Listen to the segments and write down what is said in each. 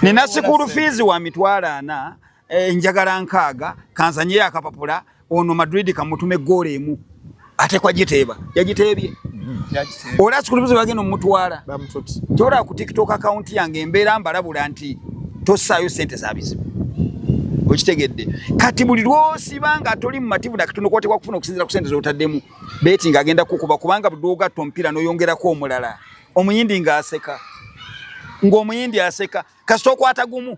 nina sikulu fees wa mitwala ana njagala nkaaga kanzanye akapapula ono Madrid kamutume gole emu ate kwa jiteba yajitebye ola sikulu fees bageno mutwala bamutoti tora ku TikTok account yange embeera mbalabula nti tosaayo sente zabizibu okitegedde kati buli lwosi banga toli mu mativu na katono kote kwa kufuna okusinzira ku sente zotaddemu betting agenda kukuba kubanga budoga tompira noyongerako omulala omuyindi ngaaseka ng'omuyindi aseka kasito okwata gumu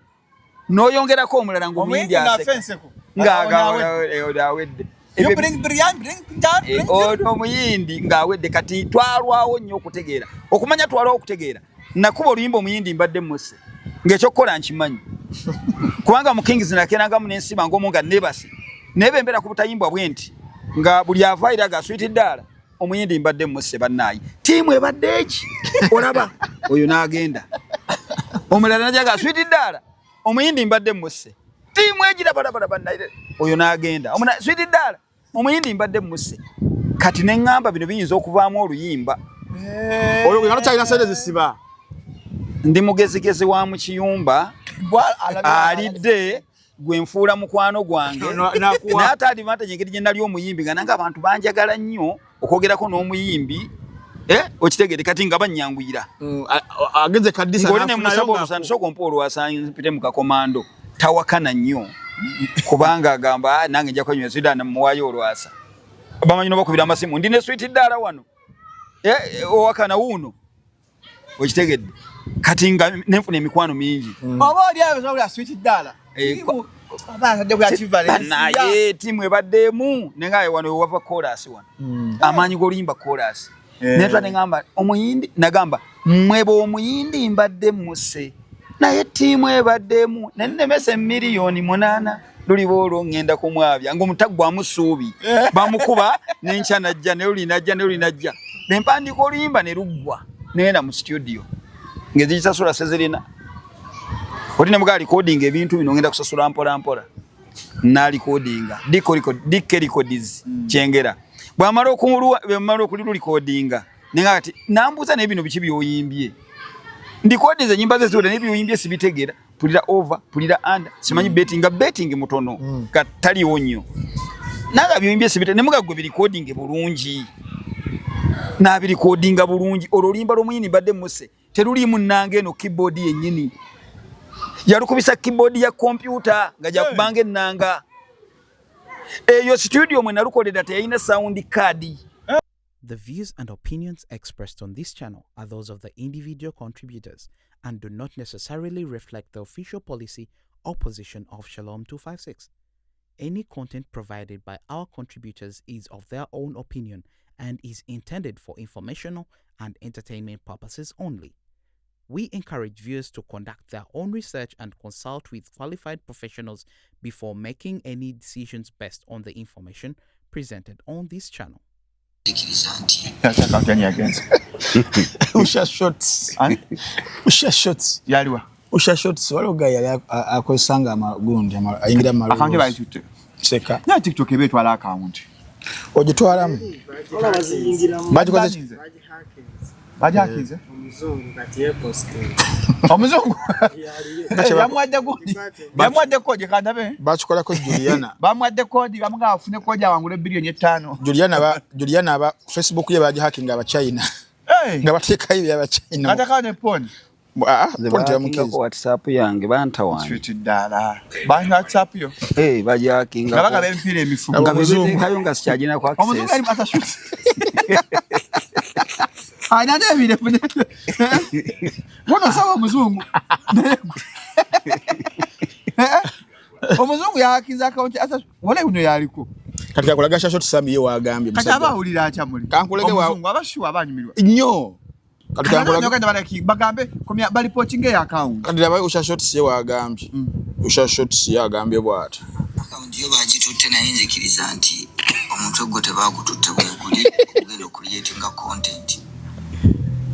noyongerako omulala ng'omuyindi aseka ng'awedde omuyindi ng'awedde kati twalwawo nnyo okutegeera okumanya twalwawo okutegeera nakuba oluyimba omuyindi mbadde musse ng'ekyokukola nkimanyi kubanga mu Kings nakenangamu n'ensiba ng'omu nga nebasi nebe embeera ku butayimbwa bwenti nga buli avaira ga sweet ddala omuyindi mbadde musse bannaayi tiimu ebadde eki olaba oyo n'agenda omulala najaga sweet ddala omuyindi mbadde musse tiimu egira balabala bannaayi oyo n'agenda sweet ddala omuyindi mbadde musse kati ne ngamba bino biyinza okuvaamu oluyimba oyo ngalo kyalina sente zisiba ndi mugezigezi wa mu kiyumba alidde gwe nfuula mukwano gwange naye ate advantage engeri gye nali omuyimbi nga nange abantu banjagala nnyo okwogerako n'omuyimbi okitegere kati nga bannyanguyira ageze kadisa ng'oli ne musaba olusanduso kompa olwasanyi mpite mu kakomando tawakana nnyo kubanga agamba nange nja kwenywera swida namuwaayo olwasa bamanyi n'obakubira amasimu ndi ne switi ddala wano owakana wuuno okitegedde kati nga nenfuna emikwano mingi oba oli ayo switi ddala naye tiimu ebaddeemu nenga wano wava chorus wano amaanyi g'oluyimba chorus netwa nengamba omuyindi nagamba mweba omuyindi mbadde musse naye tiimu ebaddeemu nennemese miliyoni 8 luliba olwo ngenda kumwabya ng'omutaggwamu ssuubi bamukuba nenkya najja nelulinajja nempandiika oluyimba ne luggwa negenda mu studio ngezikisasula sezirina oti ne mugaa recording ebintu bino ngenda kusasula mpola na recording Dick Records kyengera bwamala okulilu recordinga nenga ati nambuza n'ebino biki byoyimbye ndikodize enyimba ze ziwera n'ebyoyimbye sibitegera pulira over pulira under simanyi betting mutono katali onyo naga byoyimbye sibite ne muga gwe bi recording bulungi na bi recording bulungi ololimba lomuyini badde musse teruli munnange no keyboard yennyini yarukubisa keyboard ya computer ngaja kubanga ennanga eyo studio mwe nalukodera teyina sound card. The views and opinions expressed on this channel are those of the individual contributors and do not necessarily reflect the official policy or position of Shalom 256. Any content provided by our contributors is of their own opinion and is intended for informational and entertainment purposes only. We encourage viewers to conduct their own research and consult with qualified professionals before making any decisions based on the information presented on this channel. Usha shots yaliwa usha shots walo gaya akosanga amagundi ayingira amaruzi akanke bayitute seka na TikTok ebetwala account ogitwalamu bajakize omuzungu kati yeposting omuzungu bamwadde kodi kandabe bakikola ko Juliana bamwadde kodi bamuga afune kodi awangule bilioni 5 Juliana aba Facebook ye baji hacking aba China nga bateka ibi aba China atakane poni ponti ya mukizi WhatsApp yange banta wange sweet dala banga WhatsApp yo baji hacking ngabaga bempire emifugo nga bezungu kayonga sichagina kwa access omuzungu ali masashoot ana David mbona sawa muzungu omuzungu yakiza account asa wala uno yaliko katika kulaga shot sami ye wagambye musajja kati abahulira acha muri kankulege wa omuzungu abashu abanyumirwa nnyo katika kulaga kanda baraki bagambe komya bali poaching ya account kadira bayi usha shot ye wagambye usha shot ye agambye bwata account yo bagitutte naye nzikiriza nti omuntu gwote bagututte bwe kuli kugenda creating content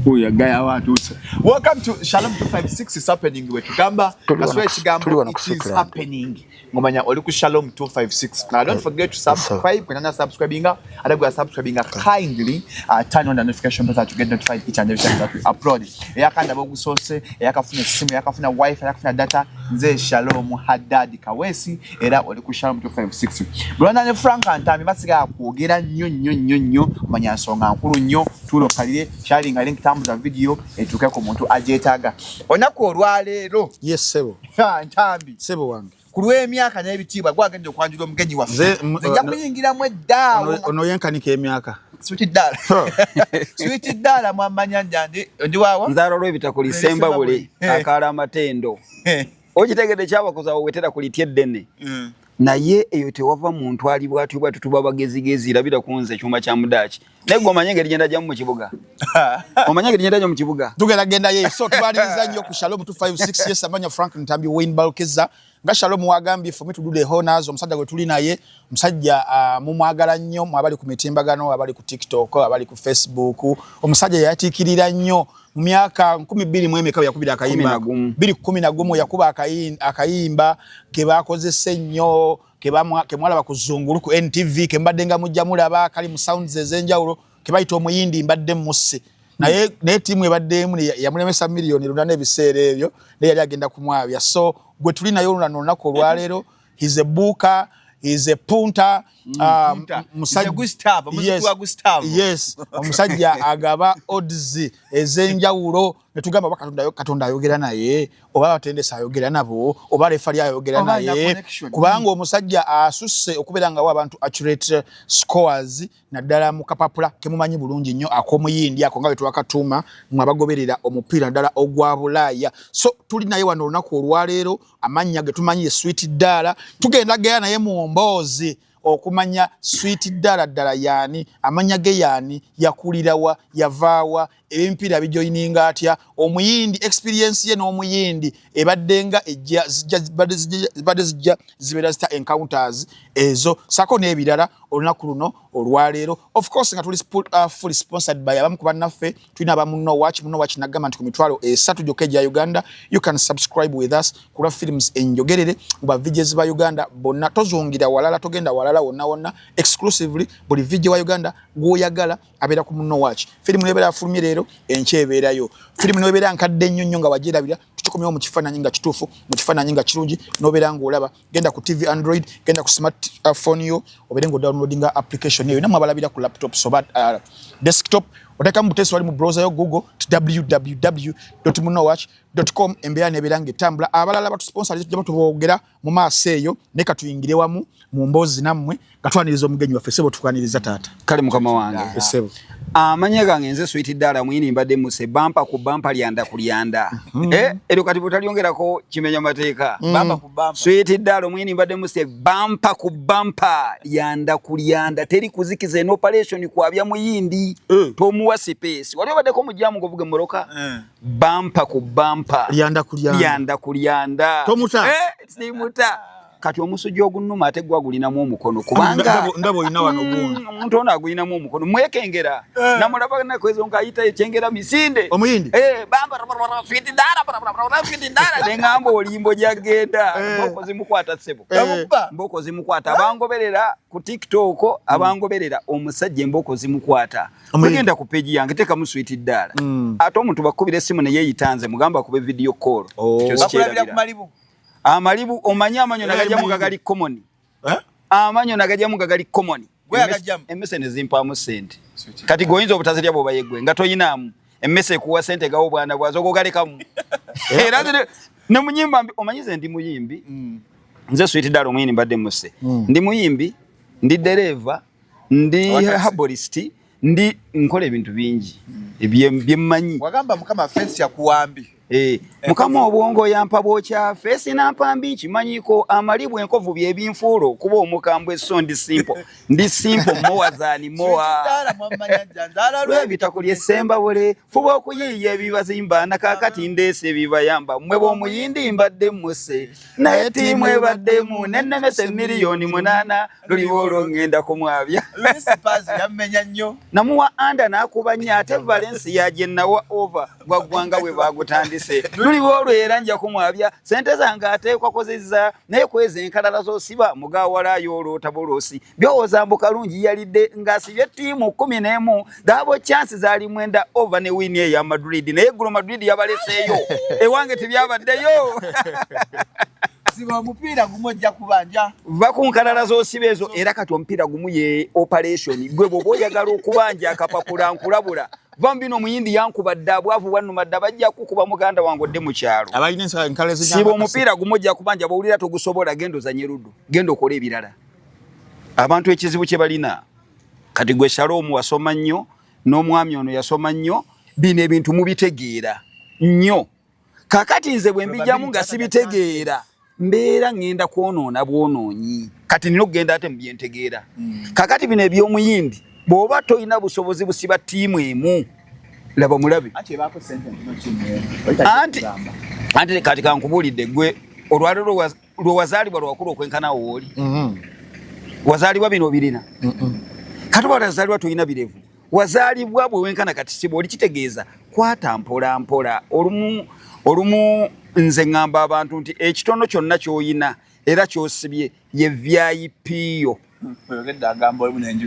Oya gaya watu. Welcome to Shalom 256 is happening we tugamba. That's why Chigambo it is happening. Ngomanya oli ku Shalom 256. Now don't forget to subscribe. When you subscribing, and go subscribing kindly turn on the notification bell to get notified each and every time that we upload. Yakanda bogu source, yakafuna simu, yakafuna wifi, yakafuna data. Nze Shalom Haddad Kawesi era oli ku Shalom 256. Bwana ne Frank Antami basiga kwogera nnyo manya nsonga nkulu nnyo tulo kalire sharing link tambuza video etuke ku muntu ajeetaga. Onako olwaleero. Yes sebo. Ntambi. Sebo wange. Kulwe emyaka n'ebitiibwa gwagende okwanjula omugenyi waffe. Nja kuyingiramu eddaala. Ono yenkanika emyaka. Sweet dala. Sweet dala mwamanya njandi ndi wawa. Nzaro lwebita kulisemba buli akala amatendo. Okitegedde kyabakoza wetera kulitie ddene. Naye eyo tewava muntu ali bwatu tuba bagezigezi irabira kunze chuma kya mudachi. Nego omanye ngeri genda jamu mu kibuga. Omanye ngeri genda jamu mu kibuga. Tugenda genda ye so tubaliriza nnyo ku Shalom 256 yes amanya Frank Ntambi Wayne Balkeza. Nga Shalom wagambye for me to do the honors omusajja gwe tuli naye omusajja mumwagala nnyo abali ku mitimbagano abali ku TikTok abali ku Facebook omusajja yatikirira nnyo mu myaka 2012 yakubira akayimba 2011 yakuba akayimba ke bakozese nnyo ke mwala bakuzungulu ku NTV ke mbadde nga mujja mulaba kali mu sounds ezenjawulo ke bayita omuyindi mbadde musse naye ne timu ebaddemu yamulemesa milioni luna ebiseera ebyo ne yali agenda kumwabya so gwe tuli nayo lunako olwaleero he's a booker he's a punter musajja Gustavo muzikwa Gustavo yes omusajja agaba odds ezenjawulo netugamba Katonda ayogera naye oba batendesa ayogera nabo oba refali ayogera naye kubanga omusajja asusse okuberanga abantu accurate scores naddala mu kapapula kemumanyi bulungi nnyo akomuyindi ako nga wetu akatuma mwabagoberera omupiira naddala ogwa Bulaya so tuli naye wano olunaku olwaleero amanya ge tumanyi Sweet Dala tugenda gaya naye mu mboozi okumanya Sweet Dala yani amanya ge yani yakulirawa yavaawa empira bijoininga atya omuyindi experience ye n'omuyindi ebaddenga ejja zijja zibera star encounters ezo sako n'ebirala olunaku luno olwaleero of course nga tuli fully sponsored by abamu ku bannaffe tulina abamu no watch nagamba nti ku mitwalo 3 jokeja Uganda you can subscribe with us kula films enjogerere uba videos ba Uganda bonna tozungira walala togenda walala wonna exclusively buli video wa Uganda gwoyagala abera ku no watch film nebera fulumye leero enchebeerayo film nebera nkadde nnyo nga wajirabira tukikomyewo mu kifaananyi nga kituufu mu kifaananyi nga kirungi nobera ngolaba genda ku TV Android genda ku smartphone yo obere ngo downloadinga application yo namwe abalabira ku laptop so but desktop oteka mutesi wali mu browser yo Google www.munowatch.com embeera neberange tambula abalala batu sponsor tujja tubogera mu maaso eyo ne katuyingire wamu mu mbozi nammwe gatwaniriza omugenyi waffe sebo tukaniriza taata kale mukama wange sebo amanya gange nze Sweet Dala mwini mbadde muse bampa ku bampa lyanda kulyanda ero kati botaliongerako kimenya mateeka bampa ku bampa Sweet Dala mwini mbadde muse bampa ku bampa lyanda kulyanda teri kuzikiza en operation kwabya muyindi tomuwa space wali obadde ko mujjamu ngovuge moroka bampa ku bampa lyanda kulyanda tomuta simuta kati omusujja ogunnuma ate gwagulinamu omukono kubanga ndabo ina wano gundi omuntu ono agulinamu omukono mwekengera namulaba nakwezo ngayita ekyengera misinde omuyindi bamba Sweet Dala nengamba olimbo jagenda mboko zimukwata sebo mboko zimukwata abangoberera ku TikTok abangoberera omusajja mboko zimukwata mugenda ku page yange teka mu Sweet Dala ate omuntu bakubira simu ne yeyitanze mugamba kube video call bakulabira ku Malibu amalibu omanya amanyo nagajja mugagali common amanyo nagajja mugagali common gwe agajjamu emmese ne zimpamu sente kati goyinza obutazirya bo bayegwe nga toyinamu emmese kuwa sente gawo bwana bwazo gogalekamu era ne munyimba omanyize ndi muyimbi nze Sweet Dala omwini mbadde muse ndi muyimbi ndi dereva ndi herbalist ndi nkola ebintu bingi ebyemmanyi wagamba mukama fence ya kuwambi Mukama obwongo yampa bwokyafe sinampambi nkimanyiko amalibwa enkovu byebinfuulo kuba omukambwe so ndi simple mowazani moa lwebitakulye sembabule fuba okuyiiya ebibazimba nakakati ndeese ebibayamba mmwe b'omuyindi mbadde muse naye ttiimu ebaddemu nennemese miliyoni 8 luliwo olwo ngenda kumwabya namuwa anda n'akuba nnyo ate valensi yajennawa over gwaggwanga bwe bagutandise luliwo olwo era nja kumwabya sente zange ateekwa kozezza naye kweza enkalala z'osiba mugawalayo olw'otabolosi byowoza mbu kalungi yalidde ng'asibye ttiimu 11 daabo chansi zaali 9 over ne wini eya Madrid naye eggulo Madrid yabaleseeyo ewange tebyabaddeyo siba omupiira gumu ojja kubanja va ku nkalala z'osiba ezo era kati omupiira gumu ye operation gwe bw'oba oyagala okubanja akapapula nkulabula vambino muyindi yankuba dabwavu wannuma dabajja kukuba muganda wangu odde mu kyalo abalina enkala siba omupiira gumu ojja kubanja bawulira togusobola gendo za nyerudu gendo okola ebirala abantu ekizibu kye balina kati gwe Shalom wasoma nnyo n'omwami ono yasoma nnyo bino ebintu mubitegeera nnyo kakati nze bwe mbijjamu nga sibitegeera mbeera ngenda kwonoona bwonoonyi kati nina okugenda ate mu byentegeera kakati bino eby'omuyindi bw'oba toyina busobozi busiba ttiimu emu laba mulabe anti kati kankubuulidde gwe olwaliro lwe wazaalibwa lwakulu okwenkana wooli wazaalibwa bino birina kati wazaalibwa toyina birevu wazaalibwa bwe wenkana kati siba oli kitegeeza kwata mpola mpola olumu nze ngamba abantu nti ekitono kyonna ky'oyina era ky'osibye ye VIP yo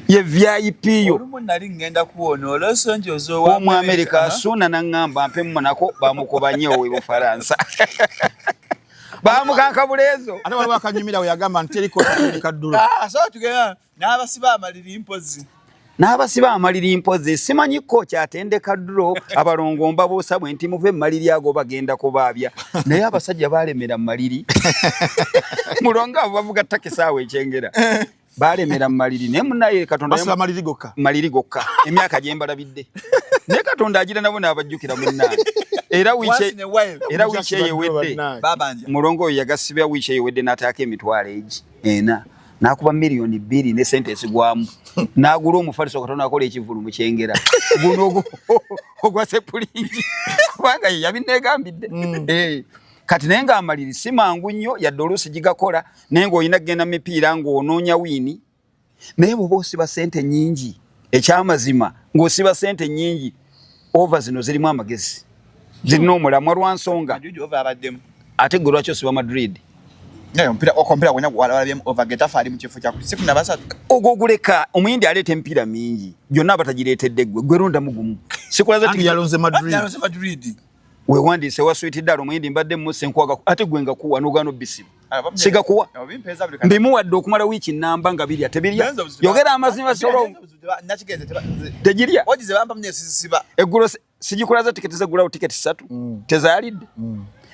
ye VIP yo olumu nali ngenda kuwona olw'enso nti ozowa mu Amerika suna nangamba mpe mmonako bamukobanye owe Bufaransa bamukanka bulezo ate waliwo akanyumira we yagamba nti teriko kaddulu so tugenda n'abasiba amaliri mpozi n'abasiba amaliri mpozi simanyi kocha atendeka dro abalongo mbabuusa bwe nti muve maliri ago bagenda kubaabya naye abasajja balemera maliri mulonga abo bavuga takisaawe ekyengera balemera maliri ne munaye katonda basaba maliri gokka emyaka gye mbalabidde ne katonda agira nabo n'abajjukira munnaani era wiiche yewedde mulongo oyo yagasibya wiiche yewedde n'ataaka emitwalo egi ena nakuba miliyoni 2 ne sente esigwamu nagula omufaliso katonda akola ekivulu mu kyengera guno ogwase pulingi kubanga yabinegambidde kati naye ng'amaliri si mangu nnyo yadde oluusi gigakola naye ng'olina kugenda mipiira ng'onoonya wiini naye bw'oba osiba sente nnyingi ekyamazima ng'osiba sente nnyingi ova zino zirimu amagezi zirina omulamwa lwa nsonga ate gwe lwaki osiba Madrid okompira wanya walabyemu overgetafali mu kifo kyaku siku nabasa ogoguleka omuyindi aleeta empiira mingi gyonna abatagireetedde gwe ronda mugumu sikulaza ti yalonze Madrid we wandiise wa sweet dalo omuyindi mbadde muse nkwaga ate gwe nga kuwa n'ogaano bisibu siga kuwa mbimuwadde okumala wiiki namba nga birya tebirya yogera amazima solo tegirya eggulo sigikulaza tiketi zegulawo tiketi 3 tezaalidde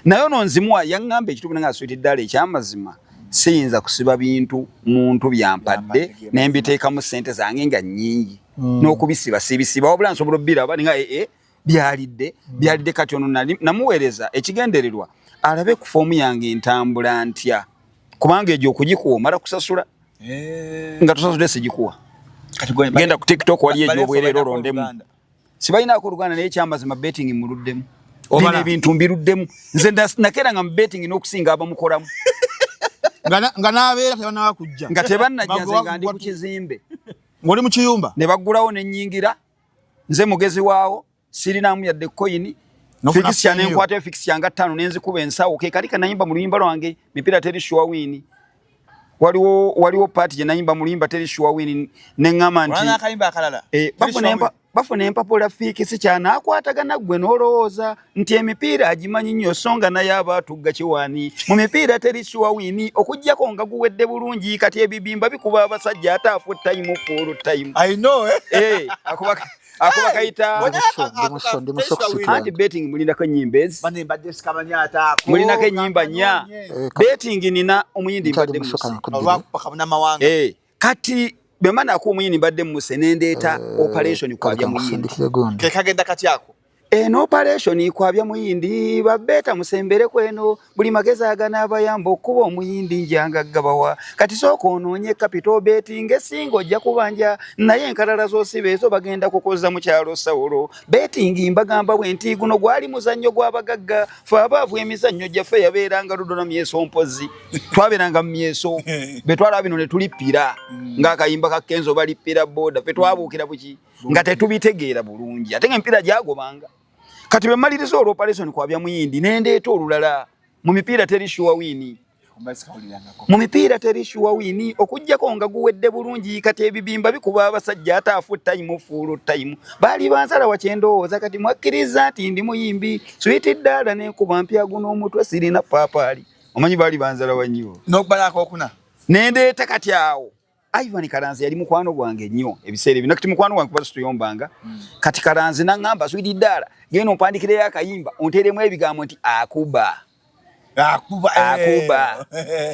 nayo nonzimuwa yaŋŋamba ekituufu nga sweet dalo ekyamazima siyinza kusiba bintu muntu byampadde ne mbiteekamu ssente zange nga nnyingi n'okubisiba sibisiba wabula nsobola obbiraba ninga byalidde kati ono namuweereza ekigendererwa alabe ku foomu yange entambula ntya kubanga egyo okugikuwa omala kusasula nga tosasudde sigikuwa genda ku TikTok wali egy'obwereero olondemu sibalinaako oluganda naye ekyamazima betting muluddemu bino ebintu mbiruddemu nze nakera nga mu betting n'okusinga abamukolamu nga n'abeera tebanawa kujja nga tebannajja nze nga ndi ku kizimbe ng'oli mu kiyumba ne baggulawo n'ennyingira nze mugezi waawo sirinamu yadde coin fixture n'enkwata fixture nga 5 n'enzikuba ensawo ke kali kanayimba mu luyimba lwange mipiira teri sure win waliwo party je nayimba mu luyimba teri sure win n'engama nti wana akayimba akalala bafuna empapola fikisi kyana akwatagana gwe n'olowooza nti emipiira agimanyi nnyo songa naye abaatugga kiwaani mu mipiira teri sure win okuggyako nga guwedde bulungi kati ebibimba bikuba abasajja ate afu time for time I know akuba kayita anti betting mulinako ennyimba ezi mulinako ennyimba nnya betting nina omuyindi mbadde kati bemba naako omuyindi mbadde muse nendeeta operation kwabya muyindi kekagenda kati ako eno operation ikwabya muyindi babeta musembere kweno buli magezi agana abayamba okuba omuyindi njanga gabawa kati soko ononye capital betting esingo ojja kubanja naye enkalala zosibe ezo bagenda kukoza mu kyalo Sawulo betting mbagamba bwenti guno gwali muzannyo gw'abagagga faabavu emizannyo gyaffe yabeeranga Ludola Myeso mpozi twaberanga mu Myeso betwala bino ne tulipira ng'akayimba ka Kenzo balipira boda petwabuukira buki nga tetubitegeera bulungi ate ng'empira gyagobanga kati be maliriza operation kwabya muyindi nendeeta olulala mu mipiira teri shuwa wini mu mipiira teri shuwa wini okujjako nga guwedde bulungi kati ebibimba bikuba abasajja ataafu time full time bali bansala wakyendowooza kati mwakkiriza nti ndi muyimbi Sweet Dala n'enkuba mpya guno omutwe sirina paapaali omanyi bali banzala wannyo n'okubalako okuna nendeeta kati awo Ivan Karanzi yali mukwano gwange nnyo ebiseera ebyo nakati mukwano gwange kuba tuyombanga kati Karanzi nangamba Sweet Dala geno mpandikire akayimba onteremu ebigambo nti akuba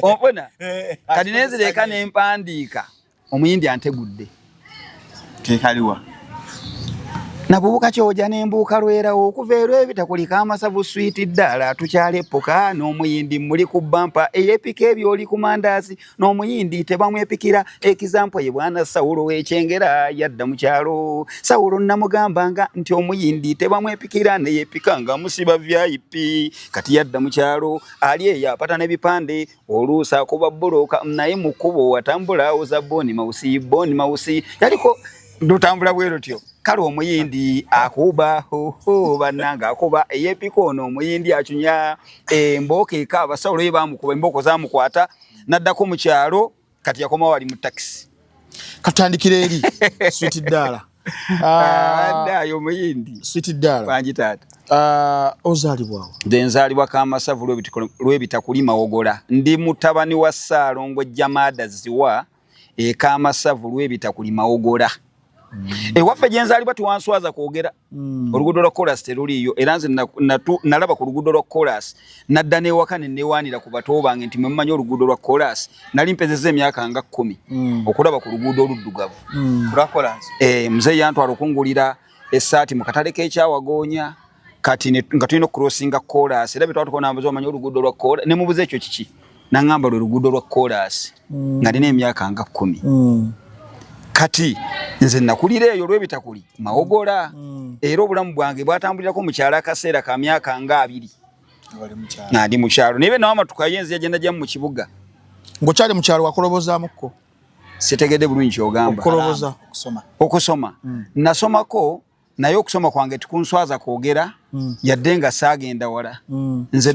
opona kati nezireka nempandika omuyindi antegudde kekaliwa nabubuka kyoja nembuuka lwerawo okuveerwa ebitakulika amasavu Sweet Dala tukyale poka n'omuyindi muli ku bampa eyepika ebyo oli ku mandazi n'omuyindi tebamwepikira ekizampo ye bwana Sawulo w'ekyengera yadda mu kyalo Sawulo namugambanga nti omuyindi tebamwepikira neyepika nga musiba VIP kati yadda mu kyalo ali eyo apata n'ebipande oluusa kuba bbulooka naye mu kkubo watambula oza Boni Mawusi yaliko ndutambula bwerutyo kale omuyindi akuba bannanga akuba eyepika ono omuyindi acunya emboka ekaaba Sawulo ye bamukuba emboko zamukwata naddako mu kyalo kati yakoma wali mu taxi katandikire eri Sweet Dala addayo omuyindi Sweet Dala bangi taata ozaalibwawo nzaalibwa Kamasavu lw'ebitakuli Mawogola ndi mutabani wa Ssaalongo Jamada Ziwa Kamasavu lw'ebitakuli Mawogola ewaffe gye nzaalibwa tiwanswaza kwogera oluguudo lwa Chorus teruliyo era nze nalaba ku luguudo lwa Chorus nadda n'ewaka ne neewaanira ku bato bange nti mwe mumanyi oluguudo lwa Chorus nali mpezezza emyaka nga 10 okulaba ku luguudo oluddugavu lwa Chorus muzeeyi yantwala okungulira essaati mu katale k'ekyawagoonya kati nga tulina okucrossinga Chorus era betwatuko nambuza omanyi oluguudo lwa Chorus ne mubuze ekyo kiki nangamba lwe luguudo lwa Chorus nga nina emyaka nga 10 kati nze nakulira eyo lw'ebitakuli Mawogola era obulamu bwange bwatambulirako mu kyalo akaseera ka myaka nga 2 nga ndi mu kyalo naye nawe amatuka yenze yagenda jja mu kibuga ng'okyali mu kyalo wakolobozaamuko sitegedde bulungi kyogamba okusoma nasomako naye okusoma kwange tikunswaza kwogera yadde nga saagenda wala nze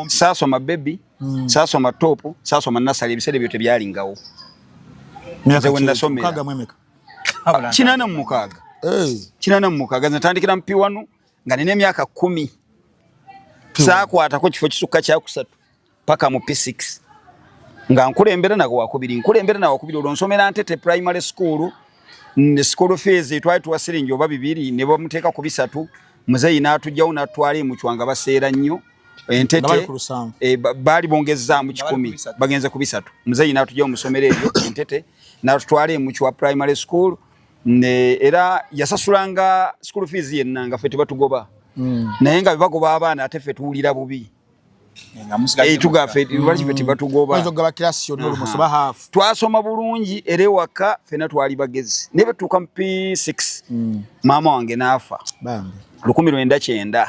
saasoma bebi saasoma topu saasoma nasale ebiseera ebyo tebyalingawo nze we nasomera 86 natandikira mu P1 nga nina emyaka 10 saakwatako kifo kisukka kyakusatu paka mu P6 nga nkulembera nago wakubiri olwo nsomera Ntete primary school ne school fees twali tuwa siringi oba 2 ne bamuteeka ku 3 muzeeyi n'atujjawo n'atwala mu Chwanga baseera nnyo Entete bali bongezza mu 10 bagenze ku 3 muzeeyi n'atujjawo musomero ebyo Entete n'atutwala mu Chwa primary school ne era yasasulanga school fees yenna nga ffe tebatugoba naye nga bagoba abaana ate ffe tuwulira bubi tugafe lwaki ffe tebatugoba twasoma bulungi era ewaka ffena twali bagezi naye betuuka mu P6 maama wange n'afa 1990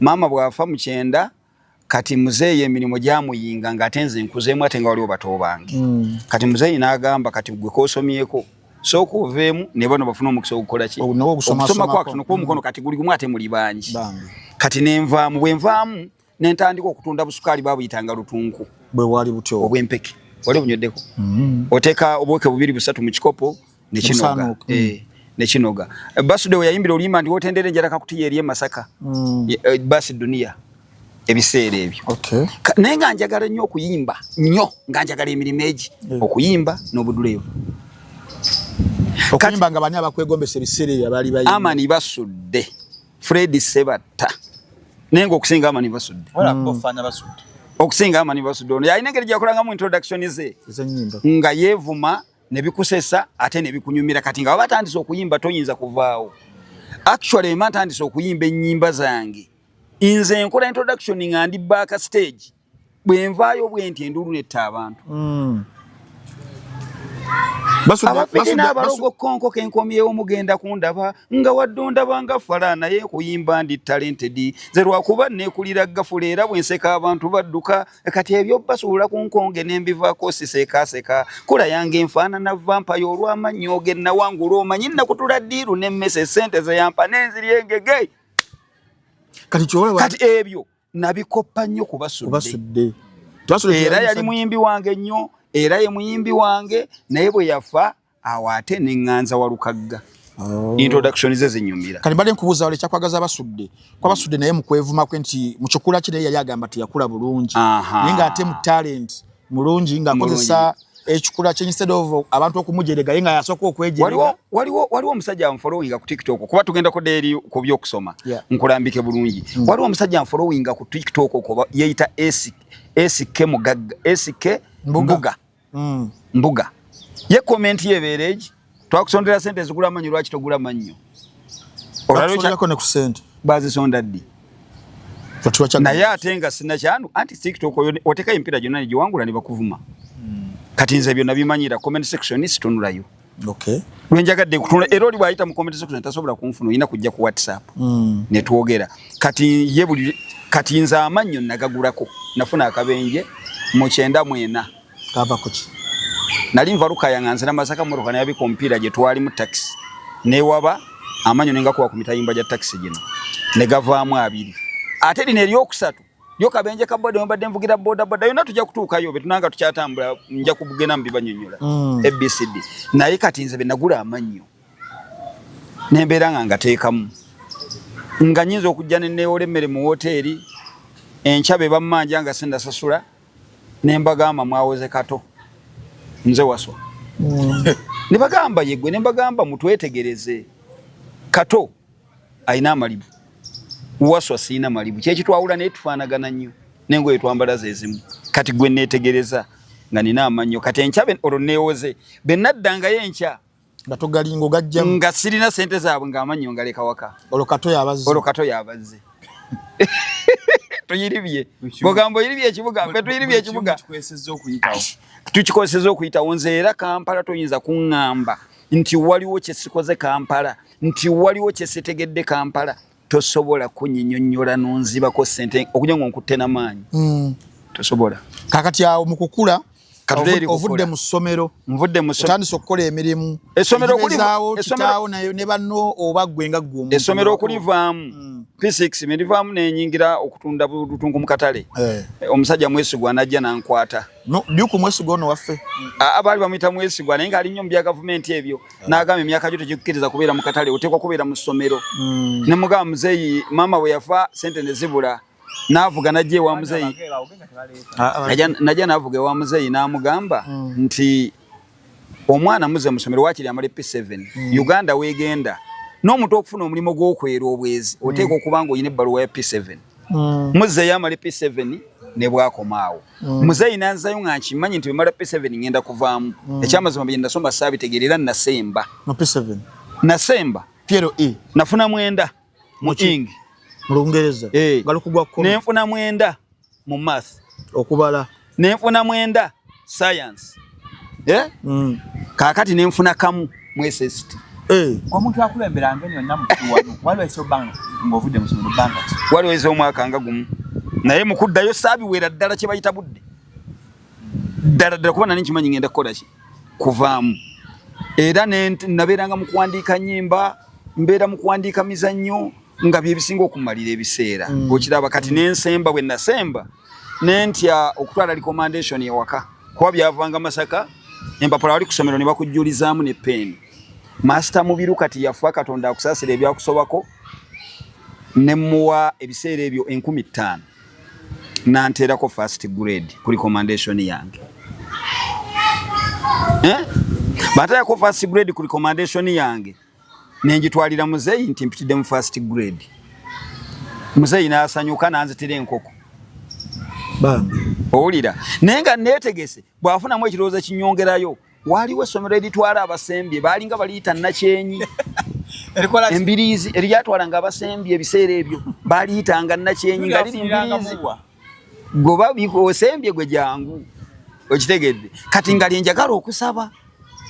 maama bw'afa mu 9 kati muzeeyi emirimu gyamuyinga ng'ate nze nkuzeemu ate nga waliwo bato bange kati muzeeyi n'agamba kati gwe koosomyeko sooka oveemu ne bano bafuna omukisa ogukola ki okusoma kwakatono kuba omukono kati guli gumu ate muli bangi kati nenvaamu bwe nvaamu ne ntandika okutunda busukaali babuyitanga lutunku bwe wali butyo obw'empeke wali bunyoddeko oteeka obweke 2 3 mu kikopo ne kinoga basude we yayimbira oluyimba nti wotendera enjala kakutiya eri e Masaka basi dunia ebiseera ebyo naye nga njagala nnyo okuyimba nga njagala emirimu egi okuyimba n'obuduleevu okuyimba nga bani abakwegombesa ebiseera ebyo abali bayimba Amani Basudde Fred Sebatta naye nga okusinga Amani Basudde okusinga Amani Basudde ono yalina engeri gyakolanga mu introduction ze nga yeevuma ne bikusesa ate ne bikunyumira kati nga waba atandise okuyimba toyinza kuvaawo actually matandise okuyimba ennyimba zange nze nkola introduction nga ndi back stage bwe nvaayo bwe nti endulu netta abantu abafite n'abalogo konko kenkomyewo mugenda kundaba nga waddondaba nga fala naye kuyimba ndi talented ze lwakuba nekulira gafula era bwenseka abantu badduka kati ebyo basuula ku nkonge nembivaako siseekaseka kola yange nfaanana vampire olw'amannyo ogenna wangula omanyi nakutula ddiiru nemmese sente ze yampa nenziri engege kati ebyo nabikoppa nnyo kubasudde era yali muyimbi wange nnyo era ye muyimbi wange naye bwe yafa awaate neŋŋanza walukagga introduction ze zinyumira kati bali nkubuuza wale kyakwagaza abasudde kwa basudde naye mukwevuma kwe nti mukikula kire yali agamba tiyakula bulungi naye ng'ate mu talent mulungi ng'akozesa ekikula kye instead of abantu okumujerega ye nga yasooka okwejerega waliwo omusajja amfollowinga ku TikTok kuba tugenda ko eri ku byokusoma nkulambike bulungi waliwo omusajja amfollowinga ku TikTok ko yeeyita SK Mugagga SK Mbuga ye comment yebeereji twakusondera sente zigula manyo lwaki togula manyo olalo ne ku sente bazisonda ddi naye ate nga sina kyanu anti TikTok oteka empira gyonna giwangula ne bakuvuma kati nze byonna bimanyira comment section isitunulayo lwenjagadde kutunula era oli bwayita mu comment section tasobola kunfuna oyina kujja ku WhatsApp ne twogera kati nze amannyo nagagulako nafuna akabenje mu 94 kava kuki nali nvaluka yanganze na masaka motoka naye bikompira gye twali mu taxi ne waba amanyo nenga kuwa ku mitayimba ja taxi gino ne gavaamu abiri ate lino eryokusatu lyo kabenje ka boda mbadde nvugira boda yonna tujja kutuukayo be tunanga tukyatambula nja kubugena mbibanyonyola ABCD naye kati nze be nagula amannyo nembeera nga ngateekamu nga nyinza okujja neneewola emmere mu woteeri enkyabe bammanja nga sindasasula nembagamba mwawoze kato nze waswa nebagamba yegwe nembagamba mutwetegereze kato ayina amalibu waswa siina malibu kyekitwawula naye tufaanagana nnyo nengoye twambala zezimu kati gwe neetegereza nga nina amannyo kati enkyabe olwo neewoze bennaddangayo enkya batogalingo gajja nga sirina sente zaabwe ng'amannyo ngaleka waka olwo kato yabazze tuyiribye gogambo yiribye ekibuga fe tuyiribye ekibuga tukikozesezza okuyitawo nze era Kampala toyinza kuŋŋamba nti waliwo kyesikoze Kampala nti waliwo kyesitegedde Kampala tosobola kunyinyonnyola nonzibako sente okunya nkutte n'amaanyi tosobola kakati awo mu kukula ovudde mu ssomero otandise okukola emirimu essomero nayo ne banno oba gwe nga ggwe essomero okulivaamu P6 medivaamu nenyingira okutunda butungu mu katale omusajja mwesigwa najja nankwata Duku mwesigwa ono waffe abali bamuyita mwesigwa naye nga ali nnyo mu bya gavumenti ebyo n'agamba emyaka gyo tegikukkiriza kubeera mu katale oteekwa kubeera mu ssomero ne mugamba muzeeyi maama bwe yafa sente ne zibula navuga najja ewa muzeeyi najja navuga ewa muzeeyi n'amugamba nti omwana muze mu ssomero waakiri amala P7 Uganda weegenda n'omuntu okufuna omulimu gw'okwera obwezi oteekwa okuba nga oyina ebbaluwa ya P7 muzeeyi amala P7 ne bwakomaawo muzeeyi nanzayo nga nkimanyi nti bemala P7 ngenda kuvaamu ekyamazima bye ndasomba saabitegeerera nasemba nasemba Piero nafuna mwenda mu ing mu Lungereza galukugwa ko nenfuna mwenda mu math okubala nenfuna mwenda science kakati nenfuna kamu mu SST kwa muntu akulembera ngeni na mukulu wano waliwo esobanga ng'ovudde mu ssomero banga waliwo ez'omwaka nga gumu naye mu kuddayo saabiweera ddala kye bayita budde ddala kuba nani nkimanyi ngenda kukola ki kuvaamu era nabeeranga mu kuwandiika nnyimba mbeera mu kuwandiika mizannyo nga bye bisinga okumalira ebiseera okiraba kati nensemba bwe nasemba nentya okutwala recommendation ewaka kuba byavanga Masaka empapula wali ku ssomero ne bakujjulizaamu ne peeni Master Mubiru kati yafa Katonda akusaasira ebyakusobako nemuwa ebiseera ebyo 15,000 nanteerako first grade ku recommendation yange bataako first grade ku recommendation yange nenjitwalira muzeeyi nti mpitidde mu first grade muzeeyi n'asanyuka nanzitira enkoko owulira naye nga neetegese bw'afunamu ekirowoozo kinyongerayo waliwo essomero eritwala abasembye baalinga baliyita Nakyenyi embirizi eryatwalanga abasembye ebiseera ebyo baliyitanga nakyenyi nga liri mbirizi goba bikosembye gwe jangu okitegedde kati nga lyenjagala okusaba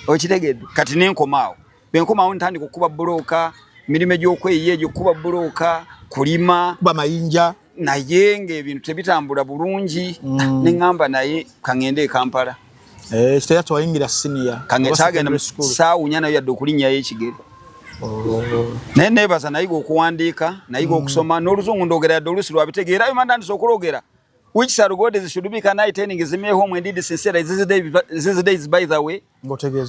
okitegedde kati nenkomaawo benkomaawo ntandika okuba buloka mirime gy'okweyiye egyo kuba buloka kulima kuba mayinja naye ng'ebintu tebitambula bulungi neŋŋamba naye kaŋŋende e Kampala kitera twayingira senior kaŋŋetagenda saawunya nayo yadde okulinnyayo ekigere naye neebaza nayiga okuwandiika nayiga okusoma n'oluzungu ndogera yadde oluusi lwabitegeera ayo mandandisa okulogera which Sarugodes should be connecting is me home and did sincere these days by the way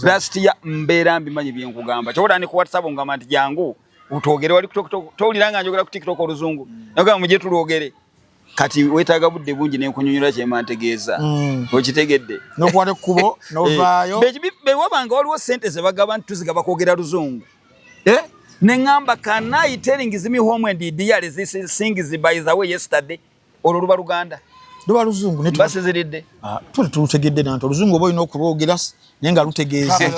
last year mbeera mbimanyi byenkugamba kyobola ne ku WhatsApp ngamba nti jangu utogere wali towuliranga njogera ku TikTok oluzungu nagamba muje tulogere kati wetaaga budde bungi nenkunyonyola kyema ntegeeza okitegedde nokwate kubo novaayo be wabanga waliwo sente ze bagaba ntuzigaba kwogera luzungu neŋŋamba can I telling me home and dear this things by the way yesterday olwo luba Luganda luba luzungu ne basiziridde tutegedde nanto oluzungu oba olina okulwogera naye nga lutegeeza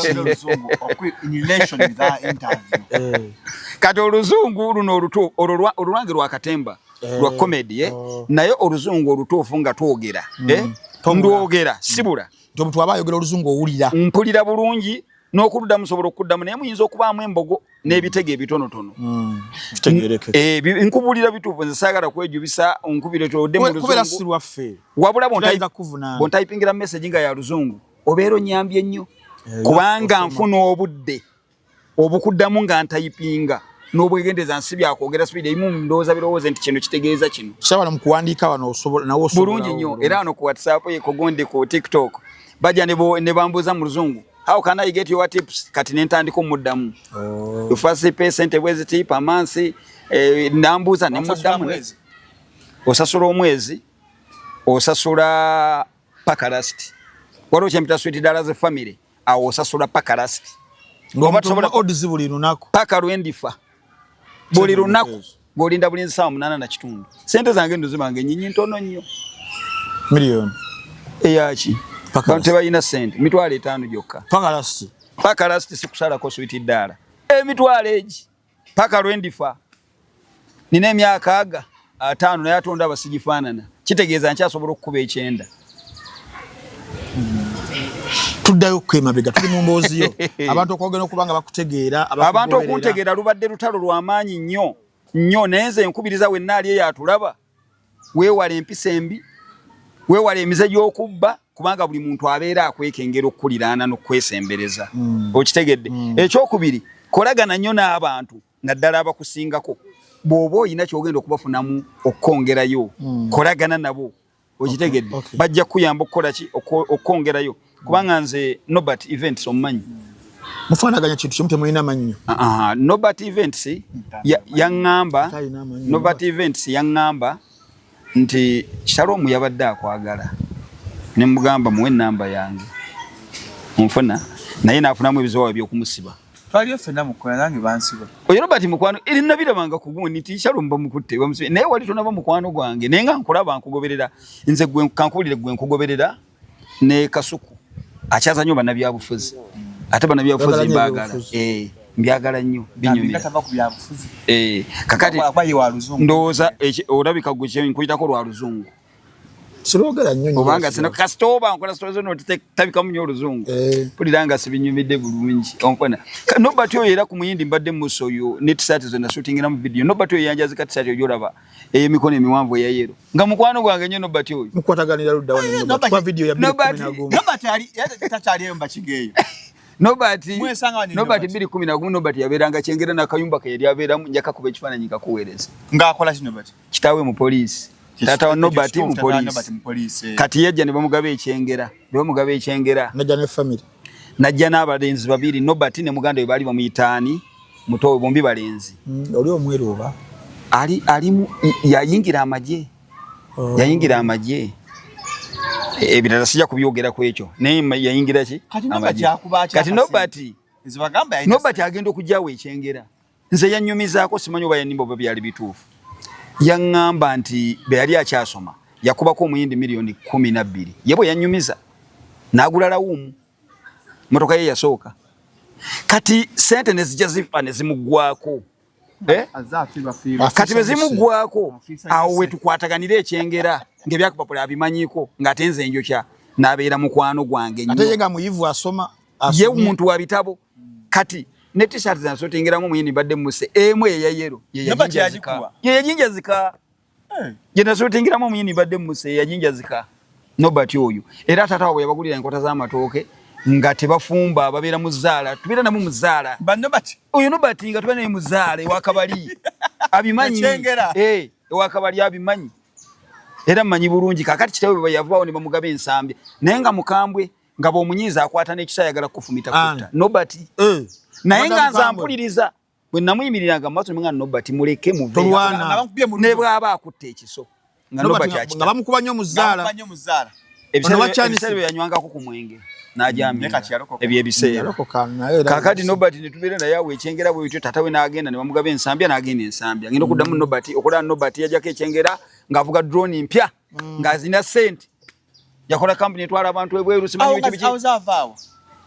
kati oluzungu luno olulwange lwa katemba lwa comedy naye oluzungu olutuufu nga twogera ndwogera sibula nti omuntu aba ayogera oluzungu owulira mpulira bulungi n'okuddamu sobola okuddamu naye muyinza okubaamu embogo n'ebitege ebitonotono nkubulira bituufu nze saagala kwejubisa onkubire todde mu luzungu wabula bontayipingira message nga ya luzungu obeera onyambye nnyo kubanga nfuna obudde obukuddamu nga ntayipinga n'obwegendeza nsi byakwogera speed emu ndowooza birowooze nti kino kitegeeza kino kyabala mu kuwandiika wano nawo bulungi nnyo era wano ku WhatsApp yekogonde ku TikTok bajja ne bambuuza mu luzungu how can I get your tips kati nentandika omuddamu first percent bweziti per month nambuuza nemuddamu osasula omwezi osasula paka last waliwo kyempita sweet dollars family awo osasula paka last ng'omutobola odds buli lunaku paka lwendifa buli lunaku ng'olinda buli nsaawa 8.5 sente zange ndo zibange nnyinyi ntono nnyo million eyaki bantu tebalina sente mitwalo 5 gyokka paka last sikusalako sweet dollar emitwalo egi paka lwendifa nina emyaka 5 naye atonda abasigifaanana kitegeeza nkyasobola okukuba 9 tuddayo kwemabega tuli mu mboozi yo abantu okwogera okubanga bakutegeera abantu okuntegeera lubadde lutalo lw'amaanyi nnyo naye nze nkubiriza wenna ali eyatulaba weewala empisa embi weewala emize gy'okubba kubanga buli muntu abeera akwekengera okkuliraana n'okwesembereza okitegedde ekyokubiri kolagana nnyo n'abantu naddala abakusingako bw'oba oyina kyogenda okubafunamu okukongerayo kolagana nabo okitegedde bajja kuyamba okukola ki okukongerayo kubanga nze Norbert Events omumanyi mufaanaganya kintu kimu temulina amannya Norbert Events yaŋŋamba nti Shalom yabadde akwagala ne mugamba muwe namba yange nfuna naye naafunamu ebizowa by'okumusiba twaliyo ffenna mukwano nange bansiba oyo Robert mukwano eri nabirabanga kugumu nti Shalom bamukutte bamusibe naye wali tonaba mukwano gwange naye nga nkulaba nkugoberera nze gwe kankuulire gwe nkugoberera ne Kasuku akyaza nnyo bannabyabufuzi ate bannabyabufuzi mbaagala mbyagala nnyo binyumira kakati ndowooza olabika gwe nkuyitako lwa luzungu sirogera nnyo obanga sina kasitoba nkola stozo no tabikamu nnyo oluzungu puliranga sibinyumidde bulungi onkona Norbert oyo era ku muyindi mbadde muso oyo ne t-shirt zo na shootingira mu video Norbert oyo yanjazika t-shirt oyo olaba emikono emiwanvu eya yero nga mukwano gwange nnyo Norbert oyo mukwataganira ludda wano kwa video ya Norbert ali takyali emba kigeeyo Norbert 2011 Norbert yabeeranga kyengera n'akayumba ke yali abeeramu njaka kuba ekifaananyi kakuweereza ng'akola ki Norbert kitaawe mu poliisi tata wa Norbert mu poliisi kati yajja ne bamugaba ekyengera najja ne family najja n'abalenzi babiri Norbert ne muganda we baali bamuyitaani muto bombi balenzi oli omweru oba ali yayingira amagye ebirala sijja kubyogera ku ekyo naye yayingira ki kati Norbert agenda okujjawo ekyengera nze yannyumizaako simanyi oba yannimba oba byali bituufu yaŋŋamba nti be yali akyasoma yakubako omuyindi miliyoni 12 ye bwe yannyumiza n'agula lawumu motoka ye yasooka kati sente nezijja zifa ne zimugwako Azafirwa. kati bezimugwako awo wetukwataganira ekyengera ng'ebyakupapula abimanyiko ng'atenze enjokya n'abeera mukwano gwange nnyo ate yega muyivu asoma ye muntu wa bitabo kati ne t-shirt zansotingiramu muyini badde muse emu eya yero ye yajinjazika ye nasotingiramu muyini badde muse yajinjazika nobati oyo era tata wabwe yabagulira enkota z'amatooke nga tebafumba babeera muzaala tubeera namu muzaala Banobati oyo nobati nga tubeera naye muzaala ewakabali abimanyi ewakabali abimanyi era mmanyi bulungi kakati kitawe bwe yavaawo ne bamugaba ensambya naye nga mukambwe nga bw'omunyiiza akwata n'ekisa ayagala kufumita kutta nobati naye nga nzampuliriza bwe namuyimiriranga mu maaso nga nobati muleke muve ne bw'aba akutta ekiso nga nobati akita nga bamukuba nnyo muzaala ebiseera bye yanywangako ku mwenge n'ajamira ebyo ebiseera kakati nobati ne tubeera naye awo ekyengera bwe bityo tata we n'agenda ne bamugaba ensambya n'agenda ensambya ngenda okuddamu nobati okulaba nobati yajjako ekyengera ng'avuga drone mpya ng'azina ssente yakola kampuni etwala abantu ebweru simanyi biki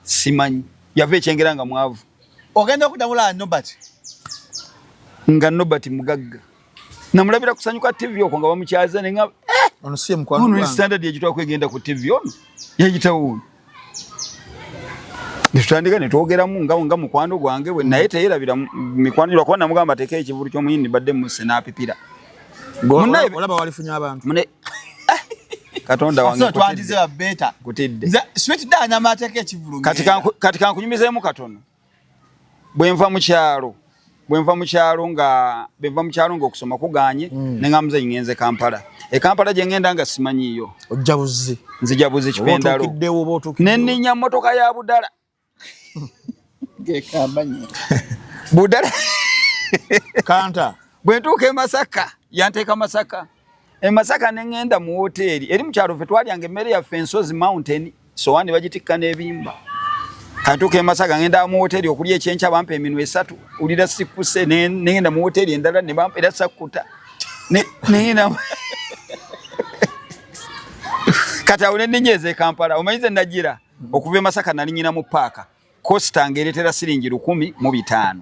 simanyi yava ekyengera nga mwavu ogenda okudamula nobati nga nobati mugagga namulabira kusanyuka TV okwo nga bamukyaza ne nga ono si mukwano ono standard yagitwa kwegenda ku TV ono yagitawo nitandika ne twogeramu nga mukwano gwange bwe naye teyerabira mikwano lwakuba namugamba teeka ekivulu ky'omuyindi badde muse n'apipira olaba walifunya abantu katonda wange twandize babeta kutidde sweet dana mateke ekivulu kati kankunyumizeemu katono bwenva mu kyalo nga okusoma kuganye nenga muze ngenze Kampala Kampala gye ngenda nga simanyiyo ojjabuzi nzija buzi kipendalo neninya motoka ya budala gekambanye budala kanta bwentuuka Masaka yanteeka Masaka Masaka nengenda mu hoteli eri mu kyalo fe twalyanga emmere yaffe Ensozi Mountain sowaani bagitikka n'ebimba kantuuka Masaka ngenda mu hoteli okulya ekyenkya bampa eminwe 3 ulira sikuse nengenda mu hoteli endala ne bampa era sakuta nengenda kati awo nendinyeze Kampala omanyize nagira okuva Masaka nali nyina mu paaka Costa ngeretera siringi 1,500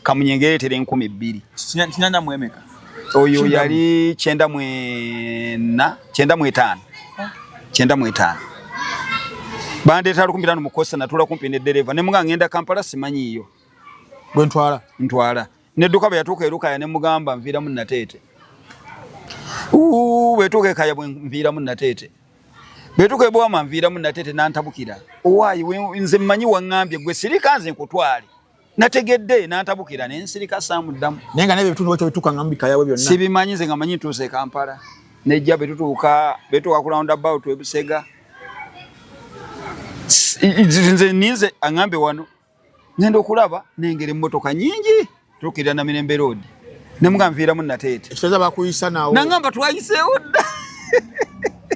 kamunye ngeretera 2,000 kinanda mwemeka oyo yali 9,500 bandeta lukumbirano mu Costa natula kumpi ne dereva ne muga ngenda Kampala simanyiyo gwe ntwala nedduka bwe yatuuka eruka ya ne mugamba nvira mu Nateete wetuuka ekaya bwe nvira mu Nateete betuuka ebwama nvira mu Nateete nantabukira owaayi nze mmanyi waŋŋambye gwe sirika nze nkutwale nategedde nantabukira nensirika saamuddamu naye nga nebyo bitundu bituuka nga mubika yawe byonna sibimanyi nze nga manyi ntuuse e Kampala nejja betuuka ku roundabout ebusega nze ninze aŋŋambe wano ngenda okulaba nengera emmotoka nyingi tuukirira na Mirembe Road ne muganviira mu Nateete ekiteza bakuyisa nawo nangamba twayiseewo dda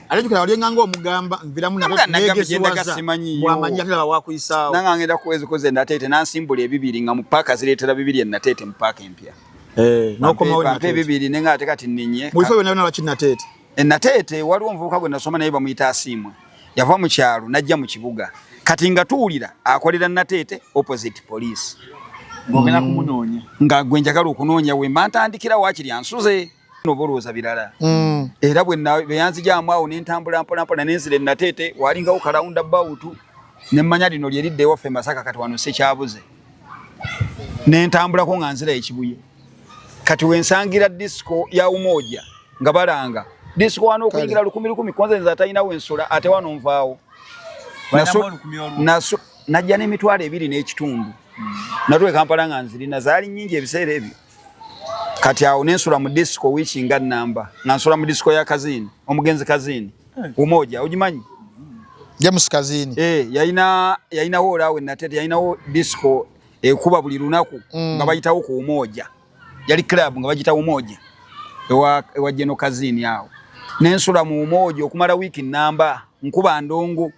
alejukira walinganga omugamba nvira mu Nateete bwamanyi ate bakuyisaawo nanga ngenda kuwezikoze Nateete nansimbula ebibiri nga mu paaka zireetera bibiri e Nateete mu paaka empya n'okomawo Nateete bibiri nenga ate kati ninye mu bifo byonna baki Nateete Nateete waliwo omuvubuka gwe nasoma naye bamuyita Asiimwe yava mu kyalo najja mu kibuga kati nga tuwulira akolera Nateete opposite police ngogena kumunoonya nga gwe njagala okunoonya we mantandikira waakiri ansuze nobolooza birala era bwe yanzijaamu awo nentambula mpolampola nenzire Nateete walingawo kalawunda bawutu nemmanya lino lyeridde ewaffe Masaka kati wano sekyabuze nentambulako nga nzira ekibuye kati wensangira disco ya Umoja nga balanga disco wano okuyingira 10,000 konzenza atalinawo ensula ate wano nvaawo najja n'emitwalo 2 n'ekitundu natwe Kampala nga nzirina zaali nnyingi ebiseera ebyo kati awo nensula mu disco wiiki nga namba nga nsula mu disco ya Kazini omugenzi Kazini Umoja ogimanyi James Kazini yayinawo olaawe Nateete yayinawo disco ekuba buli lunaku nga bayitawo ku Umoja yali club nga bagitawo Umoja ewa Jeno Kazini awo nensula mu Umoja okumala wiiki namba nkuba ndongo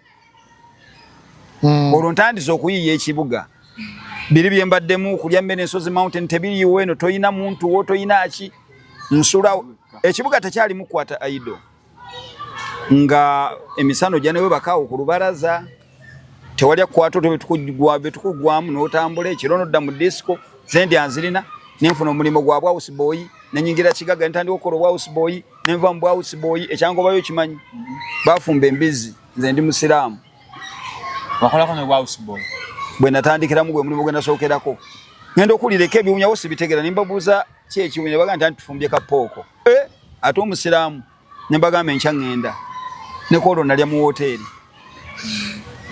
olwo ntandise okuyiiya ekibuga biri bye mbaddemu kulya mmere Ensozi Mountain tebiriiwo eno toyina muntu wo toyina ki nsula ekibuga tekyali mukwata aido nga emisano gya newe bakaawo ku lubalaza tewali kwato tukugwamu n'otambula ekiro n'odda mu disco zendi anzirina nenfuna omulimu gwa house boy nenyingira kigaga ntandika okukola house boy nenva mu house boy ekyangobayo kimanyi bafumba embizi nze ndi musiraamu wakola kono house boy bwe natandikiramu gwe mulimu gwe nasookerako ngenda okulireka ebiwunyawo sibitegera nimbabuuza ki ekiwunya baga tufumbye kapooko ate omusiraamu nembagamba enkya ngenda ne kolo nalya mu hoteri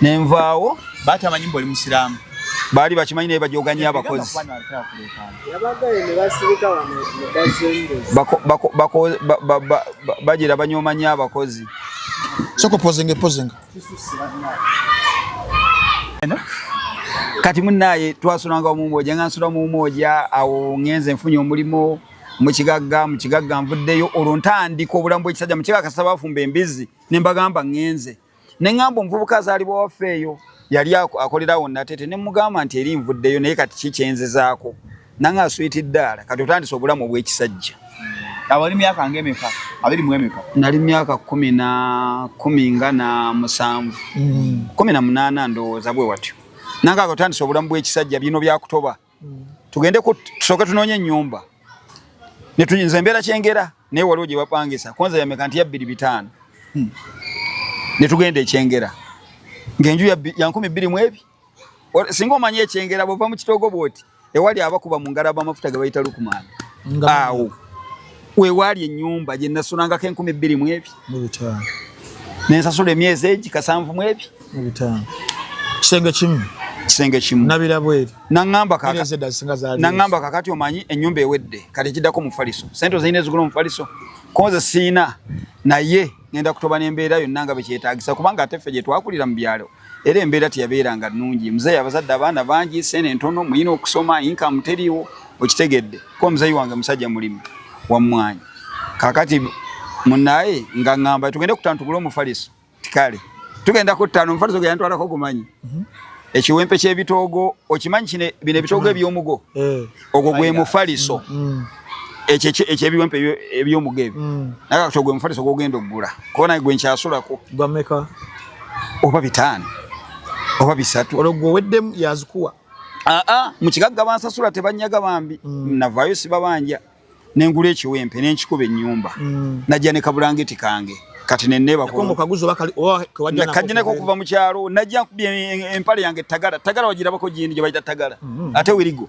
nenvaawo batamanyi mbo oli musiraamu baali bakimanyi naye bajoganya abakozi bagira banyomanya abakozi soko pozinga kati munaye twasulanga mu mmoja nga nsula mu mmoja awo ngenze nfunye omulimo mu kigagga nvuddeyo olwo ntandika obulamu bw'ekisajja mu kigagga kasaba bafumba embizi ne mbagamba ngenze ne ngamba omuvubuka azaalibwa wafeeyo yali akolerawo Natete ne mugamba nti eri nvuddeyo naye kati kikyenzezaako nange aswiti ddaala kati otandise obulamu obw'ekisajja abali myaka ngemeka abiri mwemeka nali myaka 17 18 ndowooza bwe watyo nange otandise obulamu bw'ekisajja bino byakutoba tugende tusooke tunoonye ennyumba ne tuyinza embeera kyengera naye waliwo gye bapangisa konza yameka nti ya 2,500 ne tugenda ekyengera ng'enju ya 12,000 singa omanye ekyengera bw'ova mu kitoogo bw'oti ewali abakuba mu ngalaba amafuta ge bayita lukumaana awo weewali ennyumba gye nasulangako 12,000 nensasula emyezi egi 7,000 kisenge kimu nabira bweri nangamba kakati omanyi ennyumba ewedde kati ekiddako mufaliso sente zirina ezigula omufaliso koze siina naye ngenda kutoba n'embeera yonna nga bekyetaagisa kubanga ate ffe gye twakulira mu byalo era embeera teyabeeranga nnungi muzeeyi abazadde abaana bangi sente ntono muyina okusoma income teriiwo okitegedde ko muzeeyi wange musajja mulimi wammwanyi kakati munnaye nga ngamba tugende kutano tugule omufaliso tikale tugenda kutano omufaliso ge yantwalako gumanyi ekiwempe ky'ebitoogo okimanyi kino bino ebitoogo eby'omugo ogwo gwe mufaliso ekyebiwempe eby'omugo ebyo naye kati ogwe mufaliso gwogenda okugula kubona gwe nkyasulako gwameka oba 5 oba 3 olwo weddemu yazikuwa mu kigagga bansasula tebanyaga bambi navaayo sibabanja nengula ekiwempe nenkikuba ennyumba najja ne kabulangeti kange kati nenebakajineko okuva mu kyalo najja nkubye empale yange tagala wagirabako jini gye bayita tagala ate wirigo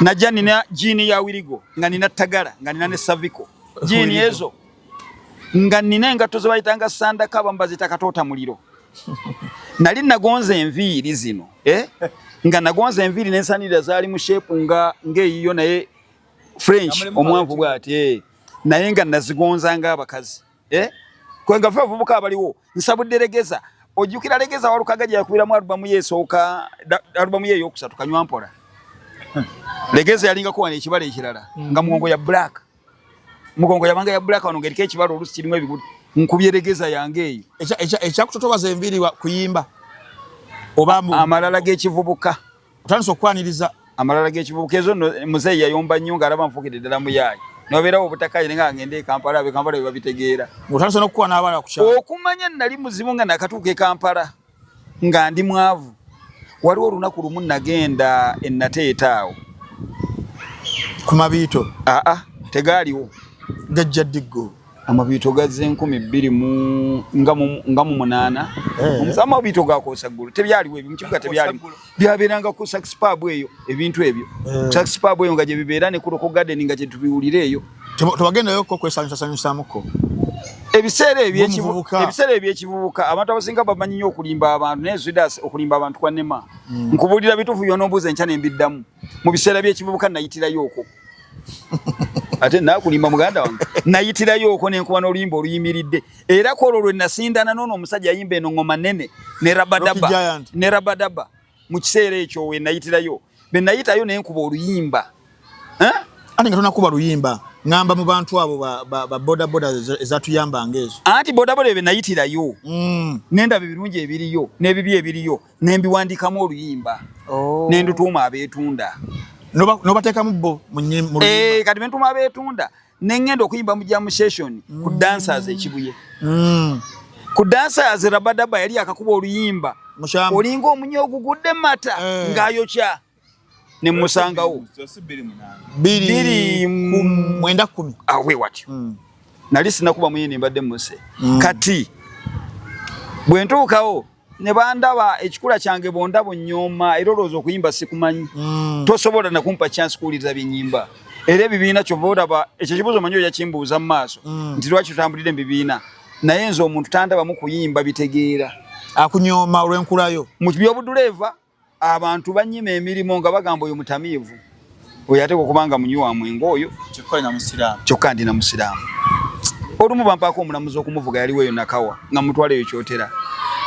najja nina jini ya wirigo nga nina tagala nga nina ne saviko jini ezo nga nina engatto ze bayitanga sandakaba mbazita katoota muliro nali nagonze enviiri zino nga nagonze enviiri nensanirira zaali mu shepu ng'eyiyo naye French omwanvu bwati naye nga nazigonza nga abakazi kwenga fe vubuka abaliwo nsabudde Legeza ojjukira Legeza walukaga gye yakubiramu alubamu yeesooka alubamu ye yokusatu kanywa mpola Legeza yalinga kuwa ekibala ekirala nga mugongo ya black mugongo yabanga ya black wano ngerike ekibala olusi kirimu ebigudu nkubye Legeza yange eyo ekyakutotobaza enviiri kuyimba oba amalala g'ekivubuka otandise okwaniriza amalala g'ekivubuka ezo muzeeyi yayomba nnyo ng'alaba nfukidde ddala mu yaayi nobeerawo obutakayi nga ngende Kampala Kampala babitegeera otandise n'okukuwa n'abaana ku kyalo okumanya nali muzimu nga nakatuuka Kampala nga ndi mwavu waliwo olunaku lumu nagenda Nateeta awo ku mabiito tegaaliwo gajja ddiggo amabiito gazze 2008 omusama obiito gakoosa ggulu tebyaliwo ebyo mu kibuga tebyaliwo byabeeranga ku saxpub eyo ebintu ebyo saxpub eyo nga gye bibeera ne kuloko garden nga gye tubiwulira eyo tewagendayo ko kwesanyusamuko ebiseera ebyekivubuka abantu abasinga bamanyi nnyo okulimba abantu naye Zudas okulimba abantu kwa nema nkubuulira bituufu by'onoobuuza enkya ne mbiddamu mu biseera by'ekivubuka nayitirayo okwo ate nakulimba muganda wange nayitirayo okwo nenkuba n'oluyimba oluyimiridde era kwolwo lwe nasindana noono omusajja ayimba eno ngoma nene ne rabadaba mu kiseera ekyo we nayitirayo be nayitayo nenkuba oluyimba ate nga tonakuba luyimba ngamba mu bantu abo ba bodaboda ezatuyambanga ezo anti bodaboda be nayitirayo nendaba ebirungi ebiriyo n'ebibi ebiriyo nembiwandikamu oluyimba nendutuuma abeetunda nobateekamu bo kati bentuma abeetunda nengenda okuyimba mu jam session ku dancers ekibuye ku dancers Rabadaba yali akakuba oluyimba olinga omunyogo gudde mata ngayokya ne musangawo 2 awe watyo nali sinakuba muyindi mbadde muse kati bwe ntuukawo ne bandaba ekikula kyange bondabo nnyoma era olowooza okuyimba sikumanyi tosobola nakumpa chance kuwuliriza byenyimba era ebibiina kyova olaba ekyo kibuuzo manyi oja kimbuuza mu maaso nti lwaki tutambulire mu bibiina naye nze omuntu tandabamu kuyimba bitegeera akunyooma olw'enkulayo mu byobuduleeva abantu banyima emirimu nga bagamba oyo mutamiivu oyo ate okubanga munywa mwenge oyo kyokka ndina musiraamu olumu bampaako omulamuzi okumuvuga yaliwo eyo nakawa nga mutwala eyo kyotera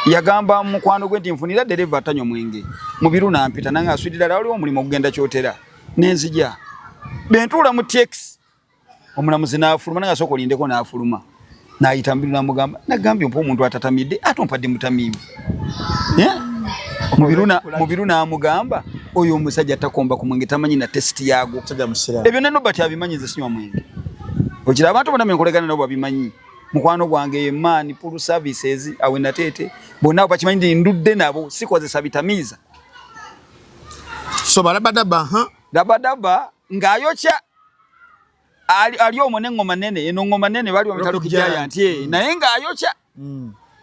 yagamba mukwano gwe nti nfunira dereva atanywa mwenge mu biru nampita nange aswirira ddala waliwo omulimu okugenda kyotera nenzija bentuula mu taxi omulamuzi n'afuluma nange asooka olindeko n'afuluma n'ayita mbiru n'amugamba nagambye mpa omuntu atatamidde ate ompadde mutamiivu mu biru n'amugamba oyo omusajja takomba ku mwenge tamanyi na tesiti yaago ebyo ne Nobert abimanyi nze sinywa mwenge okira abantu bonna menkolegana nabo babimanyi mukwano gwange maani pool services awe natete bonna bakimanyi ndi ndudde nabo sikozesa bitamiiza so Rabadaba ngayokya ali omwo n'engoma nene eno ngoma nene bali bamitalo kijaya nti naye ngayokya